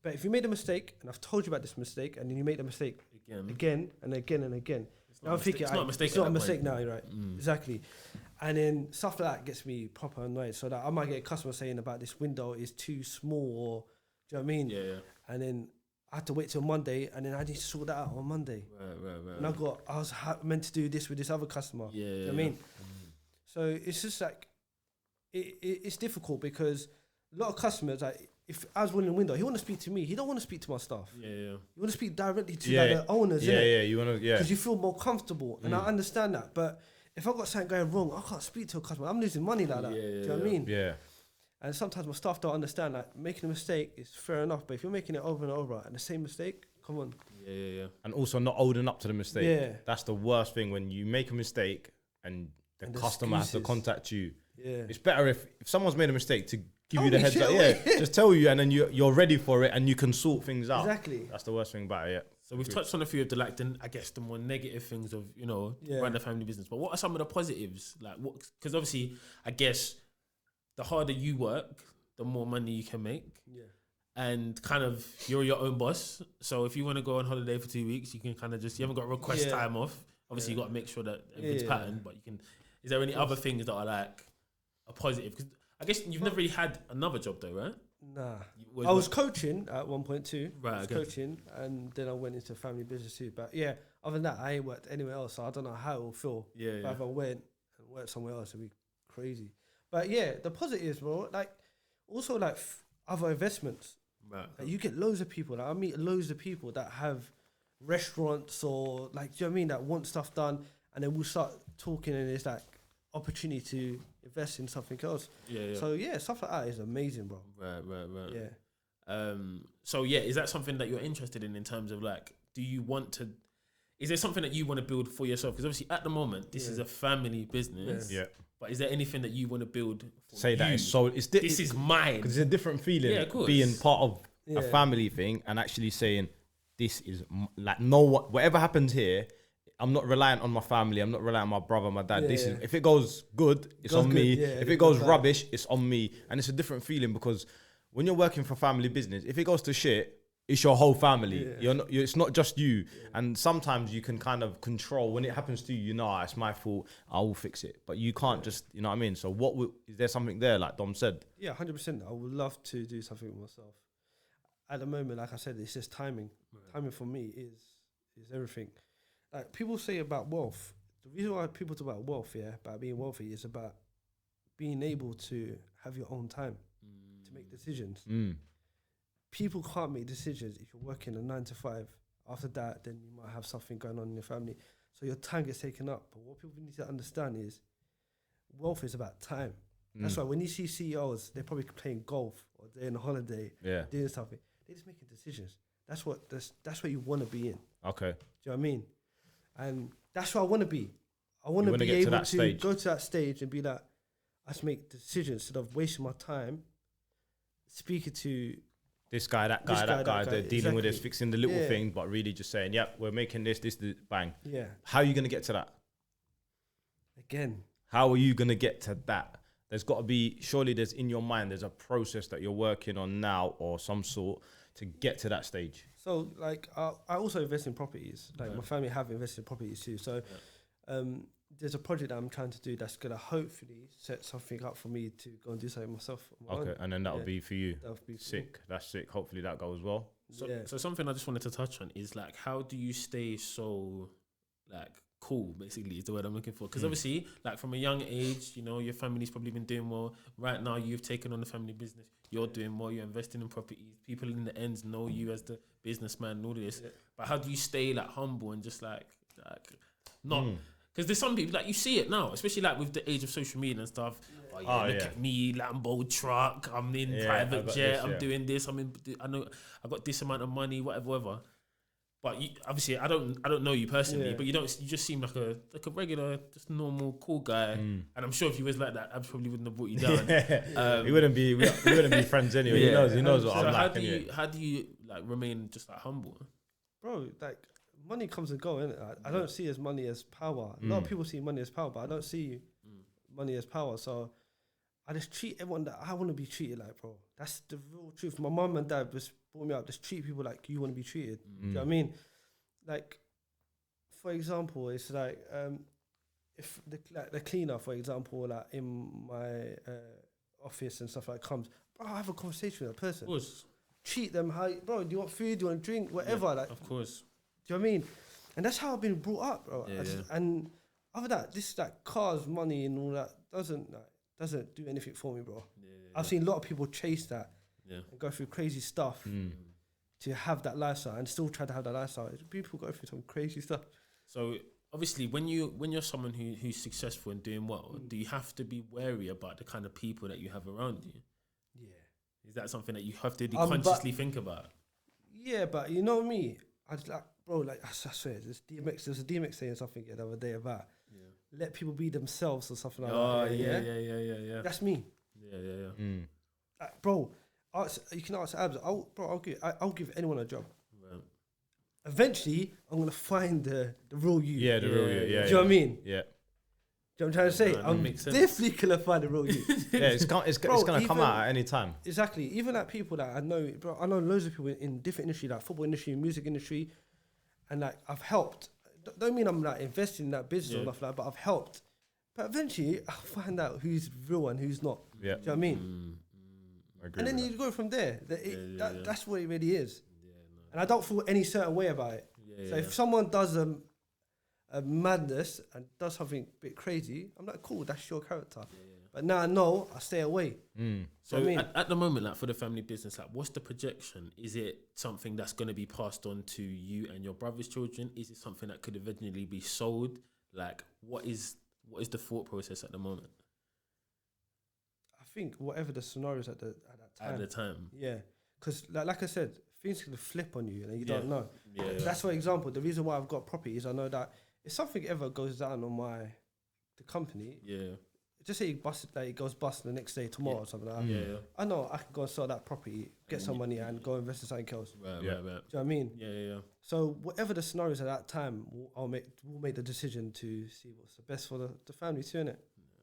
But if you made a mistake, and I've told you about this mistake, and then you make the mistake again and again and again, now I'm thinking, it's not a mistake. it's not a at that mistake point. now, you're right. Exactly. And then stuff like that gets me proper annoyed. So that I might get a customer saying about this window is too small, or do you know what I mean? Yeah. And then I have to wait till Monday, and then I need to sort that out on Monday. Right. And I was meant to do this with this other customer. Yeah. Do you know what I mean? So it's just like, it's difficult because a lot of customers, like, if I was winning a window, he want to speak to me. He don't want to speak to my staff. Yeah. You want to speak directly to Yeah. like, the owners, innit? Yeah. You wanna Because you feel more comfortable, and I understand that. But if I've got something going wrong, I can't speak to a customer. I'm losing money like that. Do you know what I mean? Yeah. And sometimes my staff don't understand. Like, making a mistake is fair enough, but if you're making it over and over and the same mistake, come on. Yeah. And also not owning up to the mistake. Yeah. That's the worst thing when you make a mistake and the And the customer has to excuses. contact you. Yeah. It's better if someone's made a mistake to give Tell you the me heads up. straight Yeah, just tell you, and then you're ready for it, and you can sort things out. Exactly. That's the worst thing about it. Yeah. So we've touched on a few of the more negative things of Yeah. running a family business. But what are some of the positives? Like, what? Because obviously, I guess the harder you work, the more money you can make. Yeah. And kind of you're your own boss. So if you want to go on holiday for 2 weeks, you can kind of you haven't got to request Yeah. time off. Obviously, you got to make sure that everything's Yeah. patterned. But you can. Is there any other things that are like a positive? Because I guess you've never really had another job though, right? Nah. You I was coaching at 1.2. Right, I was okay. coaching, and then I went into family business too. But yeah, other than that, I ain't worked anywhere else. So I don't know how it will feel. Yeah. But if I went and worked somewhere else, it'd be crazy. But yeah, the positives, bro. Like, also like other investments. Right. Like, you get loads of people. Like, I meet loads of people that have restaurants or like, do you know what I mean? That want stuff done, and then we'll start talking, and it's like opportunity to invest in something else. Yeah. So yeah, stuff like that is amazing, bro. Right. Yeah. So yeah, is that something that you're interested in terms of like, do you want to? Is there something that you want to build for yourself? Because obviously at the moment this is a family business. Yeah. But is there anything that you want to build? For Say that you? it's so. It's This is mine. because it's a different feeling. Yeah, of course. Being part of Yeah. a family thing and actually saying this is like no one. Whatever happens here, I'm not reliant on my family. I'm not reliant on my brother, my dad. Yeah, This yeah. is if it goes good, it's Goes on good, me. yeah, If it it goes goes bad. rubbish, it's on me. And it's a different feeling because when you're working for family business, if it goes to shit, it's your whole family. Yeah. It's not just you. And sometimes you can kind of control when it happens to you. You know, it's my fault. I will fix it. But you can't just, you know what I mean. So is there something there, like Dom said? Yeah, 100%. I would love to do something with myself. At the moment, like I said, it's just timing. Timing for me is everything. Like people say about wealth. The reason why people talk about wealth, about being wealthy, is about being able to have your own time to make decisions. People can't make decisions if you're working a 9 to 5. After that, then you might have something going on in your family. So your time gets taken up. But what people need to understand is wealth is about time. That's why when you see CEOs, they're probably playing golf or they're on a holiday, doing something. They're just making decisions. That's what you want to be in. Okay. Do you know what I mean? And that's what I want to be. I want to be get to able that to stage. go to that stage and be like, I just make decisions instead of wasting my time speaking to This guy, that This guy, guy, that guy, that they're guy, dealing with this, exactly. fixing the little Yeah. thing, but really just saying, yep, we're making this, bang. Yeah. How are you going to get to that? Again. How are you going to get to that? There's got to be, surely there's in your mind, there's a process that you're working on now or some sort to get to that stage. So, like, I also invest in properties. Like, my family have invested in properties too. So, there's a project that I'm trying to do that's going to hopefully set something up for me to go and do something myself. Okay, and then that'll be for you. That'll be Sick. That's sick. Hopefully that goes well. So something I just wanted to touch on is like, how do you stay so like cool? Basically, is the word I'm looking for. Because obviously, like from a young age, you know, your family's probably been doing well. Right now, you've taken on the family business. You're doing more. You're investing in properties. People in the ends know you as the businessman and all this. Yeah. But how do you stay like humble and just like not? Because there's some people, like, you see it now, especially like with the age of social media and stuff. Look at me, Lambo truck, I'm in private jet, I'm doing this, I know I got this amount of money, whatever. But you, obviously, I don't know you personally, but you just seem like a regular, just normal, cool guy. And I'm sure if you was like that, I probably wouldn't have brought you down. we wouldn't be friends anyway. He knows what I'm like. How do you like remain just like humble? Bro, like, money comes and go, innit? I don't see as money as power. A lot of people see money as power, but I don't see money as power. So I just treat everyone that I want to be treated like, bro. That's the real truth. My mum and dad just brought me up. Just treat people like you want to be treated. Do you know what I mean? Like, for example, it's like if the cleaner, for example, like in my office and stuff like comes, bro, I have a conversation with that person. Of course. Treat them how, bro. Do you want food? Do you want drink? Whatever. Yeah, like, of course. Do you know what I mean? And that's how I've been brought up, bro. Yeah, And other that, this like cars, money, and all that doesn't do anything for me, bro. I've seen a lot of people chase that and go through crazy stuff to have that lifestyle and still try to have that lifestyle. People go through some crazy stuff. So obviously, when you're someone who's successful and doing well, do you have to be wary about the kind of people that you have around you? Yeah. Is that something that you have to consciously think about? Yeah, but you know me, I just like, bro, like I swear, there's a DMX saying something the other day about let people be themselves or something like that. Oh, yeah. That's me. Yeah. Like, bro, you can ask Abs. I'll give anyone a job. Right. Eventually, I'm gonna find the real you. Yeah, the real you. Yeah. Do you know what I mean? Yeah. Do you know what I'm trying to say? I'm definitely gonna find the real you. It's gonna come out at any time. Exactly. Even like people that I know, bro. I know loads of people in different industry, like football industry, music industry, and like I've helped. Don't mean I'm like investing in that business or nothing like that, but I've helped. But eventually, I'll find out who's real and who's not. Yeah. Do you know what I mean? And then you go from there. That's what it really is. Yeah, no. And I don't feel any certain way about it. So if someone does a madness and does something a bit crazy, I'm like, cool, that's your character. But now I know, I stay away. So at the moment, like for the family business, like what's the projection? Is it something that's going to be passed on to you and your brother's children? Is it something that could eventually be sold? Like what is the thought process at the moment? I think whatever the scenarios at that time. At the time. Yeah. Because like I said, things can flip on you and you don't know. Yeah. That's for example, the reason why I've got properties, I know that if something ever goes down on the company, just say he goes bust the next day, tomorrow or something like that. Yeah. I know I can go and sell that property, get some money, and go invest in something else. Right. Do you know what I mean? Yeah. So whatever the scenarios at that time, we'll make the decision to see what's the best for the family too, innit? Yeah,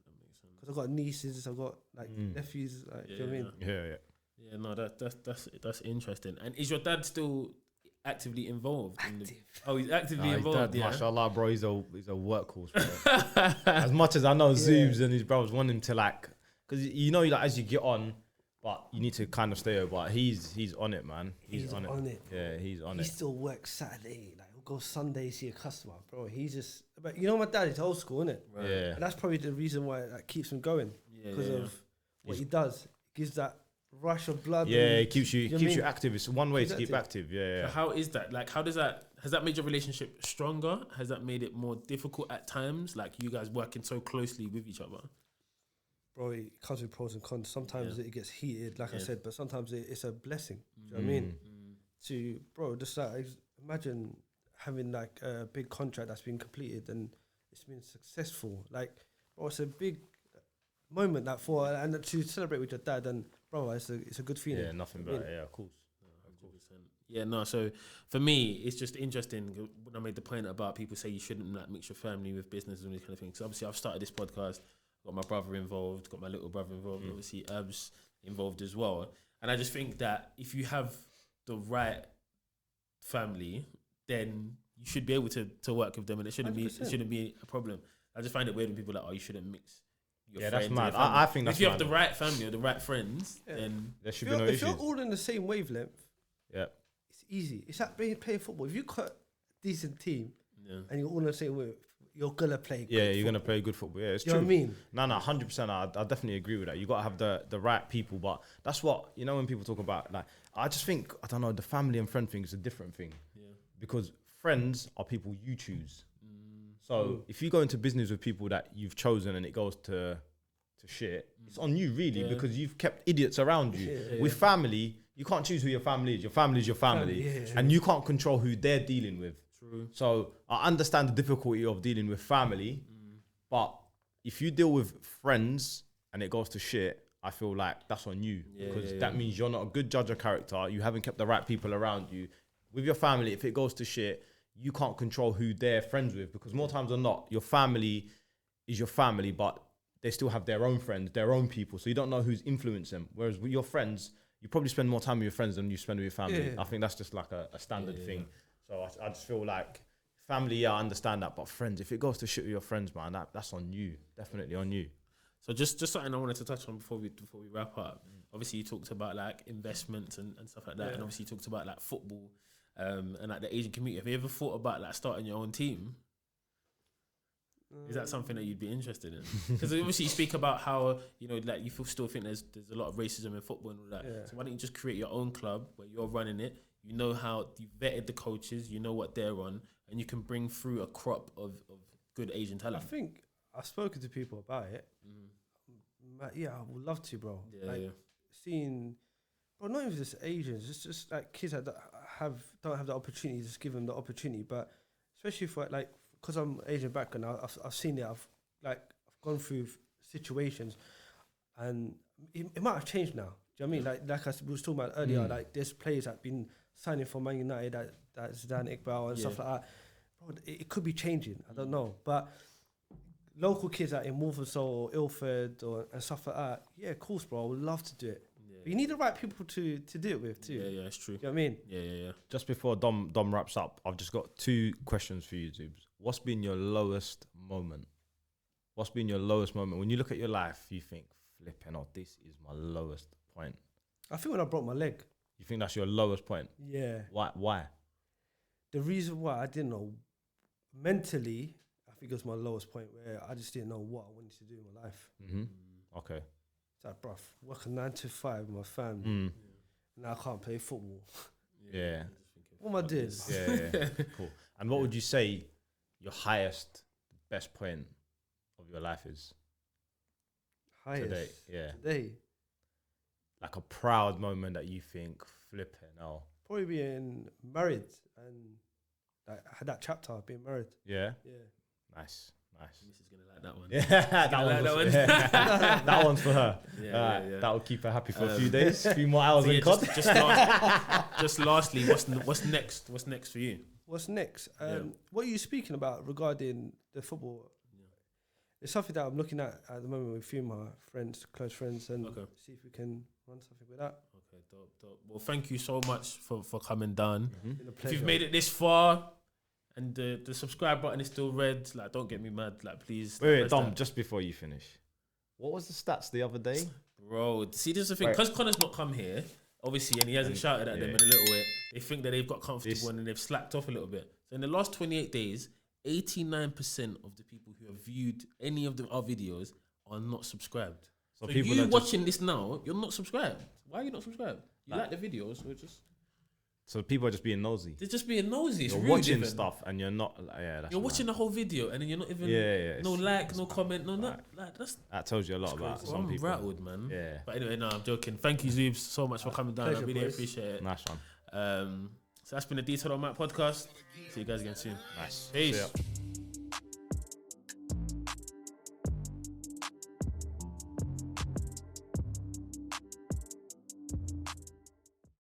that makes sense. Because I've got nieces, I've got like nephews, like, do you know what I mean? Yeah. Yeah, no, that's interesting. And is your dad still actively involved? He's actively involved. Dad, Yeah. mashallah, bro, he's a workhorse, bro. As much as I know Zubs and his brothers want him to like, because like as you get on, but you need to kind of stay over. But he's on it, man. He's on it. Yeah, he's on He it. still works Saturday, like he'll go Sunday see a customer, bro. He's just, but my dad is old school, innit? Right. Yeah. And that's probably the reason why that keeps him going because of what He's- he does. He gives that rush of blood. Yeah, and it keeps you know what I mean? active. It's one way Keeps to keep active. Yeah. So how is that? Like, how does that? Has that made your relationship stronger? Has that made it more difficult at times? Like you guys working so closely with each other. Bro, it comes with pros and cons. Sometimes it gets heated, like I Yeah. said, but sometimes it's a blessing. Do you know what I mean? Just like imagine having like a big contract that's been completed and it's been successful. Like, bro, it's a big moment that and to celebrate with your dad, and bro, it's a good feeling. Yeah, nothing but yeah, of course. 100%. Yeah, no. So for me, it's just interesting when I made the point about people say you shouldn't like mix your family with business and these kind of things. So obviously, I've started this podcast, got my brother involved, got my little brother involved, obviously Abs involved as well. And I just think that if you have the right family, then you should be able to work with them, and it shouldn't 100%. be a problem. I just find it weird when people are like, oh, you shouldn't mix. Your Yeah, friends that's and mad. your family. I think that's if you have mad. the right family or the right friends, then There should If be no you're issues. all in the same wavelength, Yeah. it's easy. It's like playing football. If you got a decent team yeah. and you're all in the same wave, you're gonna play. Yeah, good you're gonna football. play good football. Yeah, it's You true. know what I mean? No, 100%. I definitely agree with that. You gotta have the right people, but that's what when people talk about. Like, I just think I don't know. The family and friend thing is a different thing. Yeah. Because friends are people you choose. So if you go into business with people that you've chosen and it goes to shit, it's on you really because you've kept idiots around you. With family, you can't choose who your family is. Your family is your family, and you can't control who they're dealing with. True. So I understand the difficulty of dealing with family, but if you deal with friends and it goes to shit, I feel like that's on you because that means you're not a good judge of character. You haven't kept the right people around you. With your family, if it goes to shit, you can't control who they're friends with because more times than not, your family is your family, but they still have their own friends, their own people. So you don't know who's influenced them. Whereas with your friends, you probably spend more time with your friends than you spend with your family. I think that's just like a standard thing. So I just feel like family, I understand that. But friends, if it goes to shit with your friends, man, that's on you. Definitely on you. So just something I wanted to touch on before we wrap up. Obviously, you talked about like investments and stuff like that, and obviously you talked about like football and like the Asian community. Have you ever thought about like starting your own team? Is that something that you'd be interested in? Because obviously you speak about how like you still think there's a lot of racism in football and all that. Yeah. So why don't you just create your own club where you're running it? You know how you vetted the coaches, you know what they're on, and you can bring through a crop of good Asian I talent. think I've spoken to people about it. Yeah, I would love to, bro. Seeing, bro, not even just Asians, it's just like kids that don't have the opportunity. Just give them the opportunity, but especially for like because I'm Asian background, I've seen it. I've gone through situations, and it might have changed now. Do you know what I mean? Like we was talking about earlier, like there's players that been signing for Man United, that's Zidane, Iqbal and stuff like that. Bro, it could be changing. I don't know, but local kids like in Walthamstow or Ilford and stuff like that, yeah, of course, bro. I would love to do it. But you need the right people to do it with too. Yeah, it's true. You know what I mean? Yeah. Just before Dom wraps up, I've just got 2 questions for you, Zubs. What's been your lowest moment? What's been your lowest moment? When you look at your life, you think, flipping, oh, this is my lowest point. I think when I broke my leg. You think that's your lowest point? Yeah. Why? The reason why I didn't know mentally, I think it was my lowest point where I just didn't know what I wanted to do in my life. Okay. It's like, bruv, working 9 to 5 with my family. Now I can't play football. Yeah. What am I doing? Yeah. Cool. And what would you say your highest, best point of your life is? Highest. Today. Yeah. Today. Like a proud moment that you think, flipping, oh. Probably being married and like, I had that chapter of being married. Yeah. Yeah. Nice. Nice. This is gonna like that one. Yeah, that one's for her. Yeah. That will keep her happy for a few days, a few more hours in COD. Just lastly, what's next? What's next for you? What's next? What are you speaking about regarding the football? It's something that I'm looking at the moment with a few of my friends, close friends, and see if we can run something with that. Okay, dope. Well, thank you so much for coming down. Mm-hmm. If you've made it this far and the subscribe button is still red, like, don't get me mad. Like, please. Wait, Dom, just before you finish, what was the stats the other day? Bro, see, this is the thing. Because Connor's not come here, obviously, and he hasn't shouted at them in a little bit, they think that they've got comfortable and then they've slacked off a little bit. So in the last 28 days, 89% of the people who have viewed any of our videos are not subscribed. So you watching this now, you're not subscribed. Why are you not subscribed? You like the videos, or just... So people are just being nosy. They're just being nosy. You're watching stuff and you're not... You're watching the whole video and then you're not even... No like, no comment, no... That tells you a lot about some people. I'm rattled, man. Yeah. But anyway, no, I'm joking. Thank you, Zubs, so much for coming down. Pleasure, I really boys. appreciate it. Nice one. So that's been the Detailed on Matt podcast. See you guys again soon. Nice. Peace. See ya.